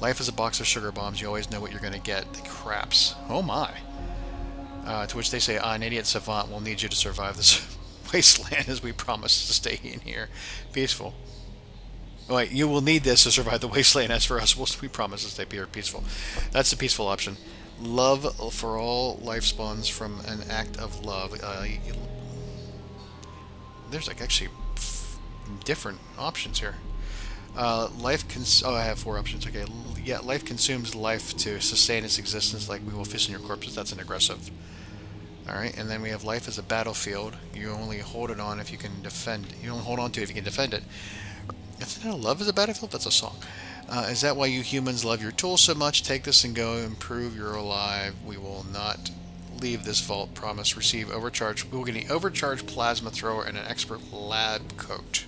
Life is a box of sugar bombs, you always know what you're going to get. The craps. Oh my. To which they say, an idiot savant will need you to survive this wasteland as we promise to stay in here. Peaceful. Oh, wait, you will need this to survive the wasteland. As for us, we promise to stay here peaceful. That's the peaceful option. Love for all life spawns from an act of love. There's actually different options here. I have 4 options. Okay, yeah, life consumes life to sustain its existence. Like we will feast on your corpses. That's an aggressive. All right, and then we have life as a battlefield. You only hold it on if you can defend. You only hold on to it if you can defend it. Isn't it Love is a Battlefield? That's a song. Is that why you humans love your tools so much? Take this and go improve. You're alive. We will not leave this vault. Promise. Receive overcharge. We will get an overcharged plasma thrower and an expert lab coat.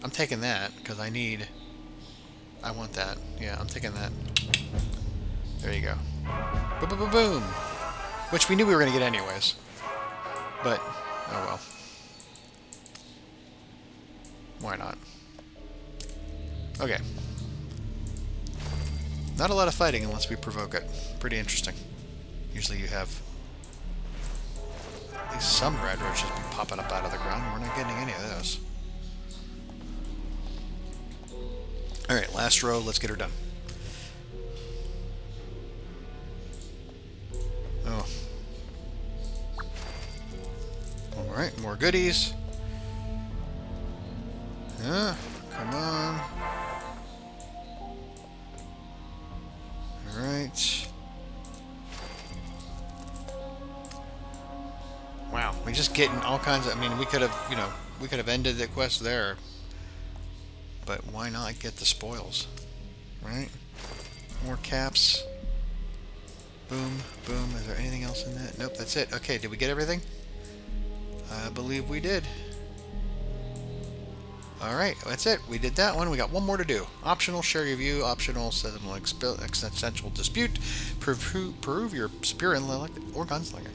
I'm taking that because I want that. Yeah, I'm taking that. There you go. Boom, boom, boom, boom. Which we knew we were going to get anyways. But, oh well. Why not? Okay. Not a lot of fighting unless we provoke it. Pretty interesting. Usually you have at least some red roaches be popping up out of the ground. We're not getting any of those. Alright, last row. Let's get her done. Oh. Alright, more goodies. Yeah, come on. Alright. Wow, we're just getting all kinds of... I mean, we could have, you know, we could have ended the quest there. But why not get the spoils? Right? More caps. Boom, boom. Is there anything else in that? Nope, that's it. Okay, did we get everything? I believe we did. Alright, that's it. We did that one. We got one more to do. Optional, share your view. Optional, seasonal existential dispute. Prove your superior intellect or gunslinging.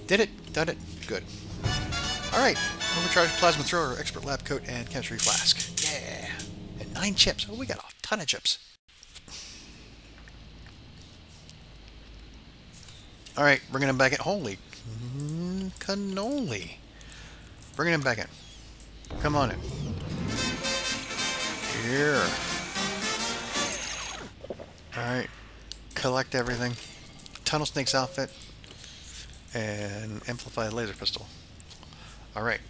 Did it. Done it. Good. Alright. Overcharged plasma thrower, expert lab coat, and chemistry flask. Yeah. And 9 chips. Oh, we got a ton of chips. Alright, bringing him back in. Holy cannoli. Bringing him back in. Come on in. Here. Alright. Collect everything. Tunnel Snake's outfit. And amplified laser pistol. Alright.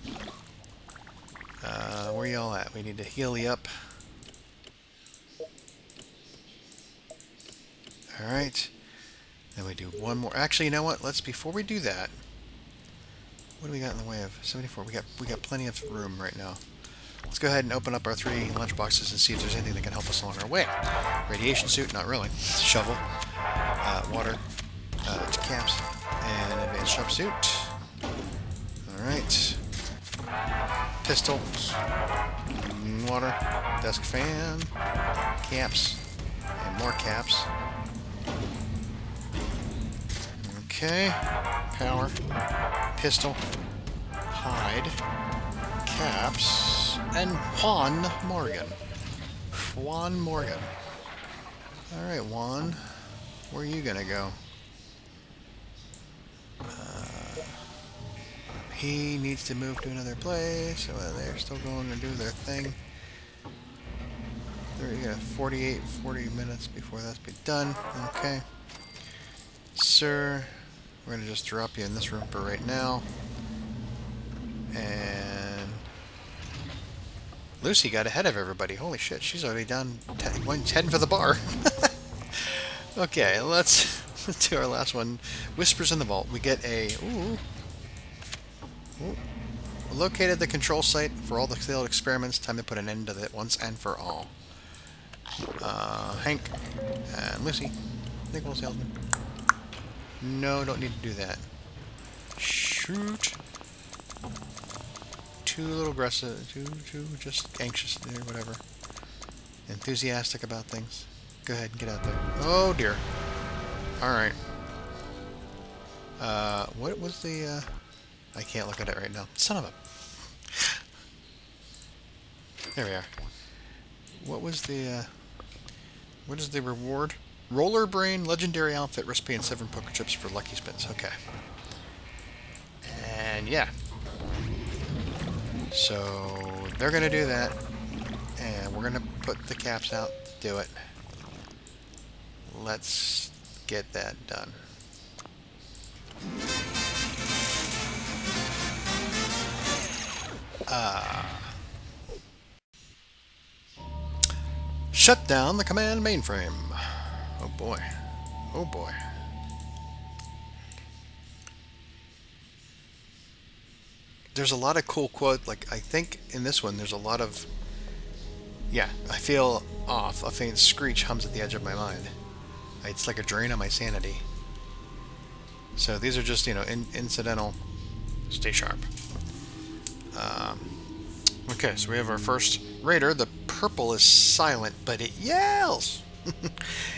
Where y'all at? We need to heal you up. Alright. Then we do one more. Actually, you know what? Let's, before we do that, what do we got in the way of 74? We got plenty of room right now. Let's go ahead and open up our 3 lunchboxes and see if there's anything that can help us along our way. Radiation suit, not really. Shovel, water, caps, and advanced jumpsuit. Alright. Pistol, water, desk fan, caps, and more caps. Okay. Power, pistol, hide, caps, and Juan Morgan. Juan Morgan. Alright, Juan. Where are you gonna go? He needs to move to another place, so they're still going to do their thing. You got 40 minutes before that's be done. Okay. Sir, we're going to just drop you in this room for right now. And Lucy got ahead of everybody. Holy shit, she's already done. Heading for the bar. Okay, let's do our last one. Whispers in the Vault. We get a... Ooh. Located the control site for all the failed experiments. Time to put an end to it once and for all. Hank and Lucy. Nickel salesman. No, don't need to do that. Shoot. Too little aggressive. Too just anxious or whatever. Enthusiastic about things. Go ahead and get out there. Oh dear. Alright. What was the, I can't look at it right now. Son of a... There we are. What was the, what is the reward? Roller Brain, Legendary Outfit, Recipe, and 7 poker chips for Lucky Spins. Okay. And yeah. So, they're going to do that. And we're going to put the caps out to do it. Let's get that done. Shut down the command mainframe. Oh boy. Oh boy. there's a lot of cool quotes. Like, I think in this one, there's a lot of, yeah, I feel off. A faint screech hums at the edge of my mind. It's like a drain on my sanity. So these are just, incidental. Stay sharp. Okay, so we have our first raider. The purple is silent, but it yells.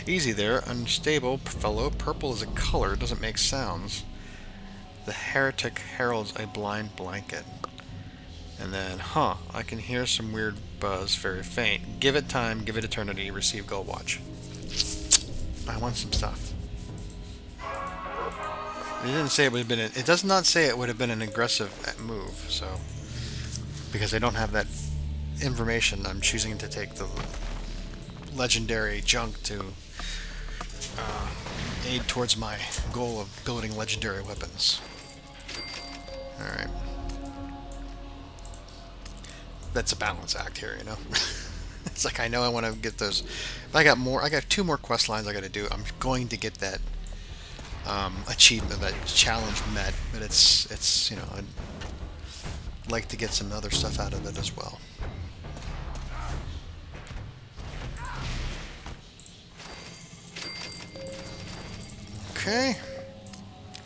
Easy there, unstable fellow. Purple is a color, it doesn't make sounds. The heretic heralds a blind blanket. And then, I can hear some weird buzz, very faint. Give it time, give it eternity, receive gold watch. I want some stuff. It didn't say it would have been. It does not say it would have been an aggressive move. So, because I don't have that information, I'm choosing to take the legendary junk to aid towards my goal of building legendary weapons. All right. That's a balance act here, It's like I know I want to get those. But I got more. I got 2 more quest lines I got to do. I'm going to get that achievement, that challenge met. But it's I'd like to get some other stuff out of it as well. Okay.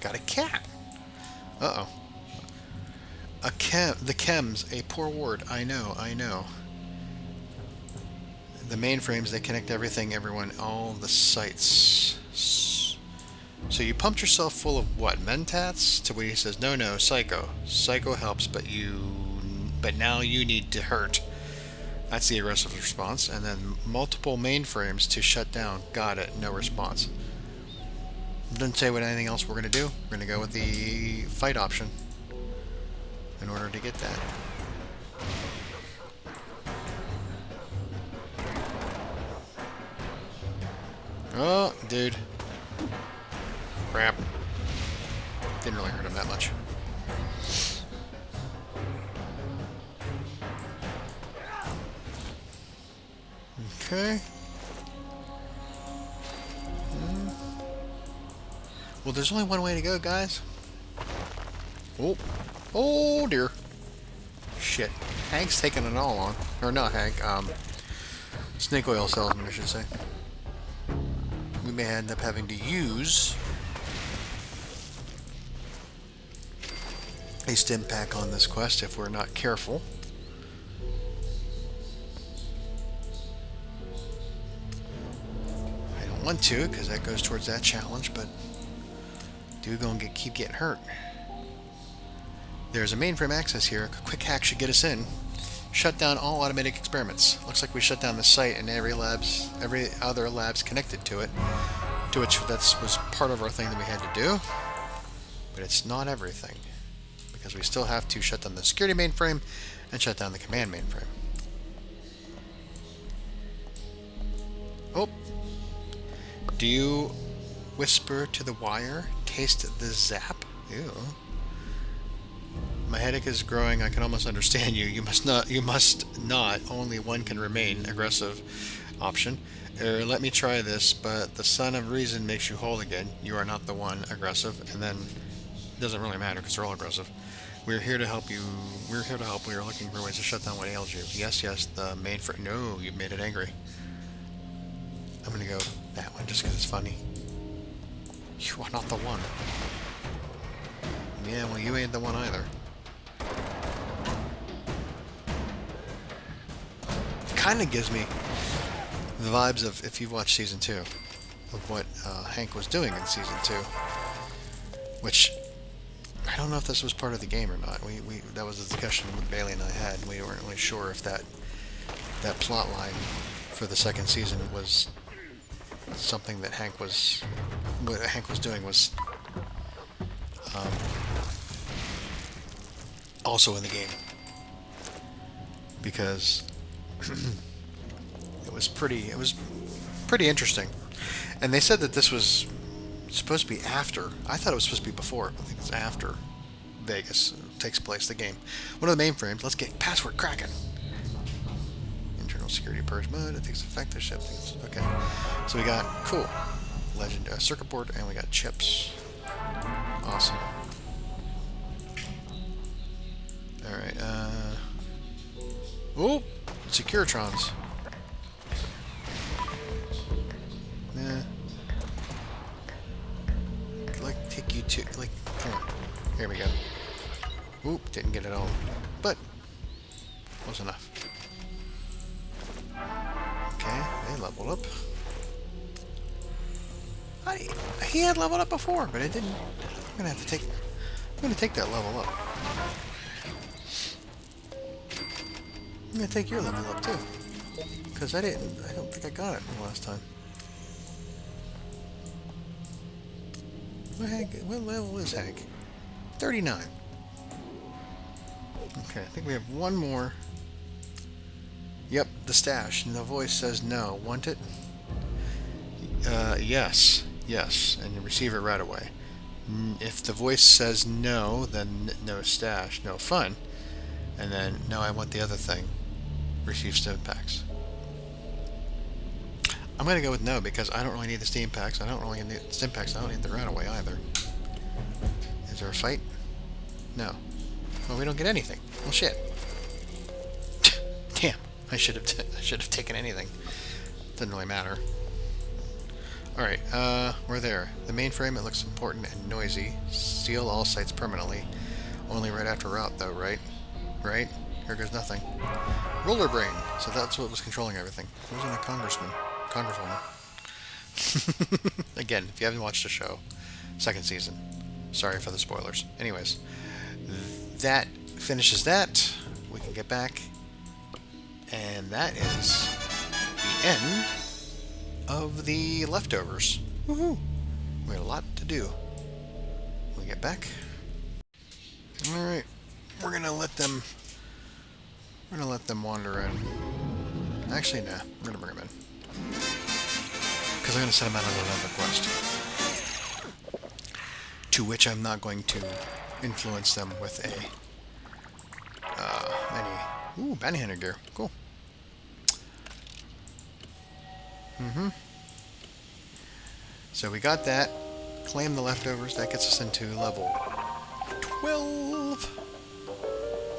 Got a cat. Uh-oh. The chems, a poor word. I know. The mainframes, they connect everything, everyone, all the sites. So you pumped yourself full of what? Mentats? To where he says, no, psycho. Psycho helps, but now you need to hurt. That's the aggressive response. And then multiple mainframes to shut down. Got it. No response. Doesn't say what anything else we're going to do. We're going to go with the fight option in order to get that. Oh, dude. Crap. Didn't really hurt him that much. Okay. Well, there's only one way to go, guys. Oh dear. Shit. Hank's taking it all on. Or not Hank, snake oil salesman, I should say. We may end up having to use a stim pack on this quest if we're not careful. I don't want to, because that goes towards that challenge, but do go and keep getting hurt. There's a mainframe access here. A quick hack should get us in. Shut down all automatic experiments. Looks like we shut down the site and every other labs connected to it. To which that was part of our thing that we had to do. But it's not everything. Because we still have to shut down the security mainframe and shut down the command mainframe. Oh. Do you whisper to the wire? Taste the zap? Ew. My headache is growing. I can almost understand you. You must not. Only one can remain. Aggressive option. Let me try this, but the sun of reason makes you whole again. You are not the one. Aggressive. And then it doesn't really matter because they're all aggressive. We're here to help you. We're here to help. We are looking for ways to shut down what ails you. Yes, the main for. No, you've made it angry. I'm going to go that one just because it's funny. You are not the one. Yeah, well, you ain't the one either. Kind of gives me the vibes of, if you've watched Season 2, of what Hank was doing in Season 2. Which, I don't know if this was part of the game or not. That was a discussion that Bailey and I had. We weren't really sure if that plot line for the second season was something that what Hank was doing was also in the game. Because it was pretty interesting. And they said that this was supposed to be after. I thought it was supposed to be before. I think it's after Vegas takes place, the game. One of the mainframes. Let's get password cracking. Internal security purge mode. It takes effect. The ship things. Okay. So we got cool legend circuit board, and we got chips. Awesome. Alright, oh! Securitrons. Nah. I'd like to take you to, like, come on. Here we go. Oop, didn't get it all. But, was enough. Okay, they leveled up. He had leveled up before, but it didn't. I'm gonna take that level up. I'm gonna take your level up too. Because I don't think I got it the last time. What level is Hank? 39. Okay, I think we have one more. Yep, the stash. And the voice says no. Want it? Yes. Yes. And you receive it right away. If the voice says no, then no stash, no fun. And then, no, I want the other thing. Receive stim packs. I'm going to go with no because I don't really need the steam packs. I don't really need the stim packs. I don't need the runaway either. Is there a fight? No. Well, we don't get anything. Well, shit. Damn. I should have taken anything. Doesn't really matter. Alright, we're there. The mainframe, it looks important and noisy. Seal all sites permanently. Only right after route, though, right? Right? Here goes nothing. Roller brain. So that's what was controlling everything. Wasn't a congresswoman. Again, if you haven't watched the show, second season. Sorry for the spoilers. Anyways, that finishes that. We can get back. And that is the end of the leftovers. Woohoo! We had a lot to do. We get back. Alright. We're gonna let them wander in. Actually, nah. We're gonna bring them in. Because I'm gonna send them out on another quest. To which I'm not going to influence them with any ooh, bounty hunter gear. Cool. So we got that. Claim the leftovers. That gets us into level 12.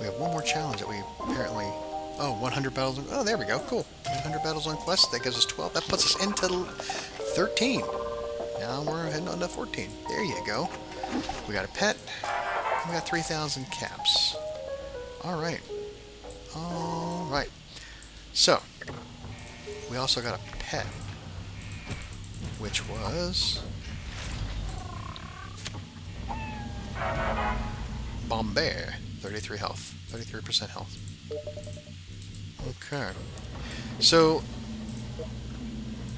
We have one more challenge that we apparently... Oh, 100 battles... Oh, there we go. Cool. 100 battles on quest. That gives us 12. That puts us into 13. Now we're heading on to 14. There you go. We got a pet. We got 3,000 caps. Alright. Alright. So, we also got a pet, which was Bombay, 33 health, 33% health. Okay. So,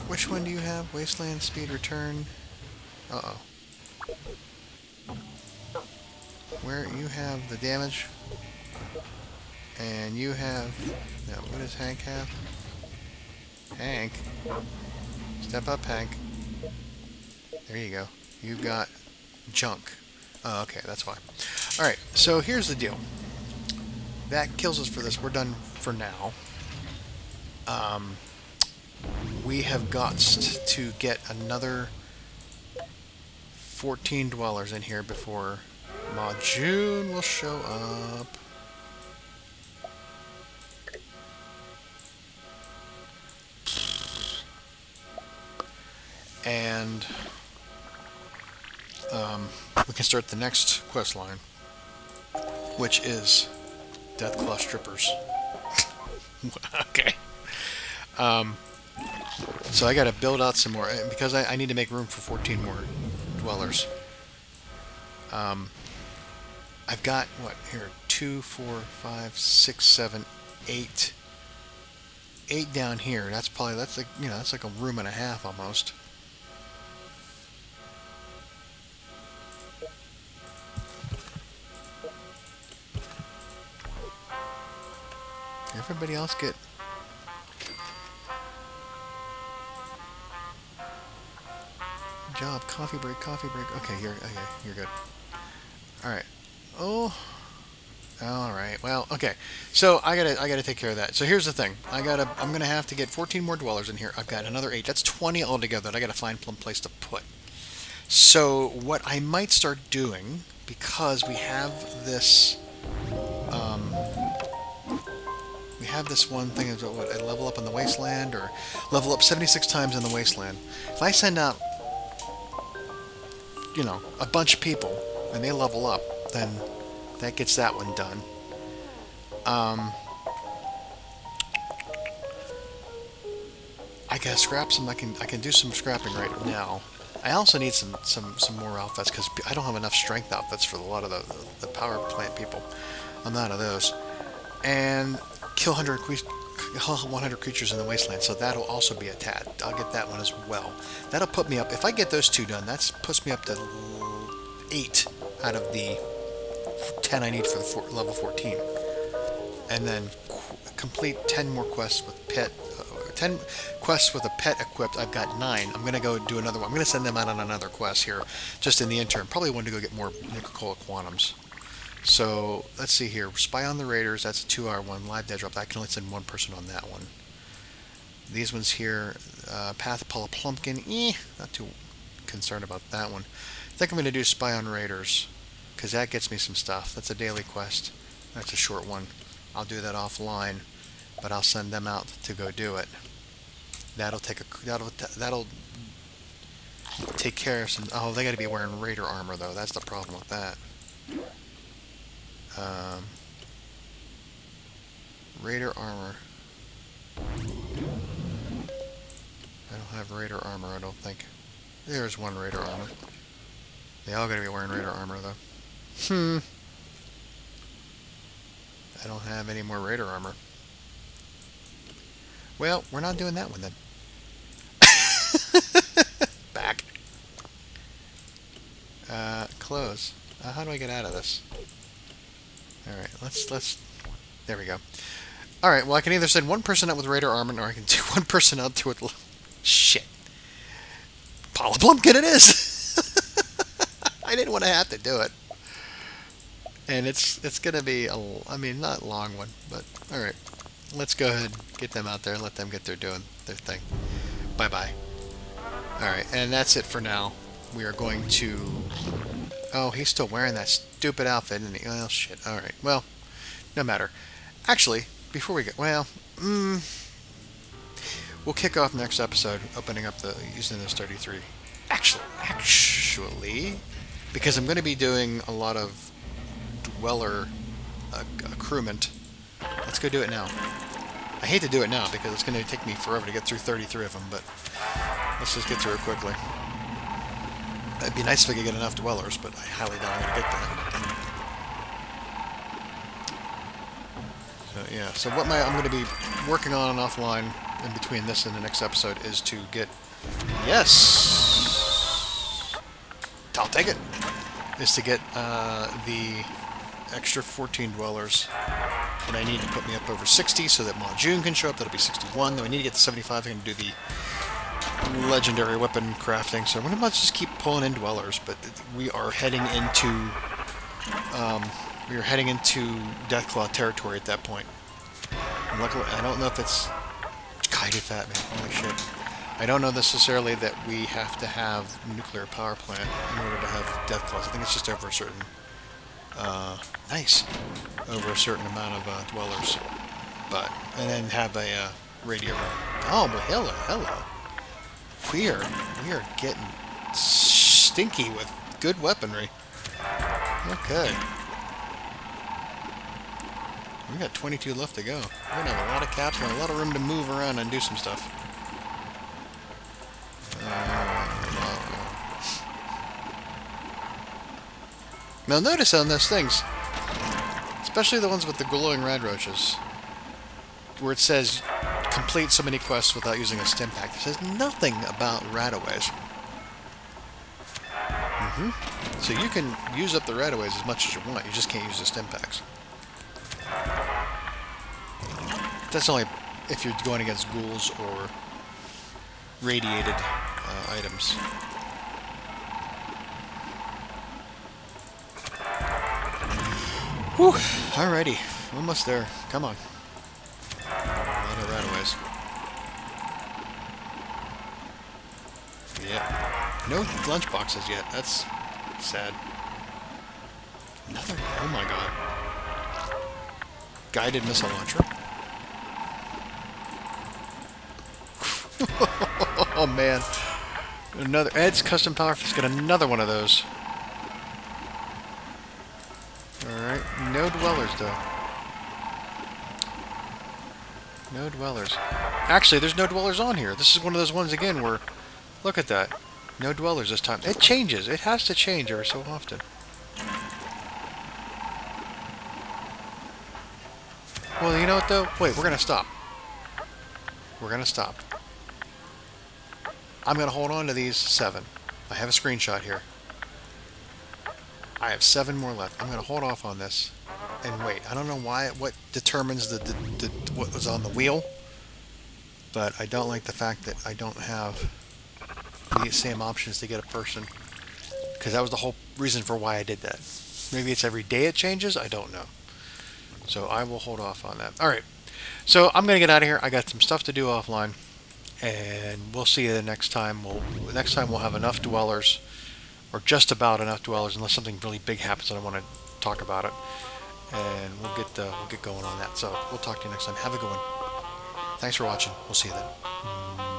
which one do you have? Wasteland, speed, return. Uh-oh. Where you have the damage, and you have... Now, what does Hank have? Hank. Step up, Hank. There you go. You've got junk. Oh, okay, that's fine. Alright, so here's the deal. That kills us for this. We're done for now. We have got to get another 14 dwellers in here before Ma June will show up. And we can start the next quest line, which is Deathclaw Strippers. Okay. So I gotta build out some more, because I need to make room for 14 more dwellers. I've got, what, here, 2, 4, 5, 6, 7, 8. 8 down here. That's probably, that's like, you know, that's like a room and a half almost. Everybody else get... Good job. Coffee break, coffee break. Okay, you're good. Alright. Oh. Alright, well, okay. So I gotta take care of that. So here's the thing. I'm gonna have to get 14 more dwellers in here. I've got another 8. That's 20 altogether that I gotta find some place to put. So what I might start doing, because we have this have this one thing is what I level up in the wasteland or level up 76 times in the wasteland. If I send out, you know, a bunch of people and they level up, then that gets that one done. I gotta scrap some. I can do some scrapping right now. I also need some more outfits because I don't have enough strength outfits for a lot of the power plant people. I'm out of those. And kill 100 creatures in the wasteland, so that'll also be a tad. I'll get that one as well. That'll put me up. If I get those two done, that puts me up to 8 out of the 10 I need for the level 14. And then complete 10 more quests with pet. 10 quests with a pet equipped. I've got 9. I'm going to go do another one. I'm going to send them out on another quest here, just in the interim. Probably want to go get more Nuka-Cola Quantums. So, let's see here. Spy on the Raiders, that's a 2-hour one. Live dead drop, I can only send one person on that one. These ones here, Path of Paula Plumpkin, not too concerned about that one. I think I'm going to do Spy on Raiders, because that gets me some stuff. That's a daily quest. That's a short one. I'll do that offline, but I'll send them out to go do it. That'll take care of some. Oh, they got to be wearing Raider armor though. That's the problem with that. Raider armor. I don't have Raider armor. I don't think. There's one Raider armor. They all got to be wearing Raider armor though. I don't have any more Raider armor. Well, we're not doing that one then. Back. Close. How do I get out of this? Alright, let's... There we go. Alright, well I can either send one person out with Raider armor, or I can do one person out to it... Shit. Paula Plumpkin it is! I didn't want to have to do it. And it's gonna be a... I mean, not a long one, but... Alright. Let's go ahead and get them out there and let them get their thing. Bye-bye. Alright, and that's it for now. We are going to... Oh, he's still wearing that stupid outfit, isn't he? Well, shit. Alright, well, no matter. Actually, before we get... Well, we'll kick off next episode opening up using those 33. Actually, because I'm going to be doing a lot of dweller accruement. Let's go do it now. I hate to do it now because it's going to take me forever to get through 33 of them, but let's just get through it quickly. It'd be nice if I could get enough dwellers, but I highly doubt I'm going to get that. So, yeah, so what I'm going to be working on offline in between this and the next episode is to get... Yes! I'll take it! Is to get the extra 14 dwellers. And I need to put me up over 60 so that Ma June can show up. That'll be 61. Though I need to get to 75. I'm going to do the legendary weapon crafting. So I'm going to just keep pulling in dwellers. But we are heading into Deathclaw territory at that point. And luckily, I don't know if it's guided fat man. Holy shit! I don't know necessarily that we have to have a nuclear power plant in order to have Deathclaws. I think it's just over a certain. Nice. Over a certain amount of dwellers, and then have a radio. Oh, but hello. We are getting stinky with good weaponry. Okay. We got 22 left to go. We're gonna have a lot of caps and a lot of room to move around and do some stuff. Now notice on those things, especially the ones with the glowing red roaches, where it says complete so many quests without using a stim pack. It says nothing about radaways. So you can use up the radaways as much as you want, you just can't use the stim packs. That's only if you're going against ghouls or radiated items. Whew, alrighty, almost there. Come on. A lot of radaways. Yeah. No lunchboxes yet. That's sad. Another. Oh my god. Guided missile launcher. Oh man. Another Ed's Custom Power Fist. Got another one of those. Alright. No dwellers though. No dwellers. Actually, there's no dwellers on here. This is one of those ones again where, look at that. No dwellers this time. It changes. It has to change every so often. Well, you know what though? Wait, we're going to stop. We're going to stop. I'm going to hold on to these 7. I have a screenshot here. I have 7 more left. I'm going to hold off on this and wait. I don't know what determines what was on the wheel, but I don't like the fact that I don't have the same options to get a person, because that was the whole reason for why I did that. Maybe it's every day it changes. I don't know. So I will hold off on that. All right. So I'm going to get out of here. I got some stuff to do offline, and we'll see you the next time. Next time we'll have enough dwellers, or just about enough dwellers, unless something really big happens and I want to talk about it. And we'll get going on that. So we'll talk to you next time. Have a good one. Thanks for watching. We'll see you then.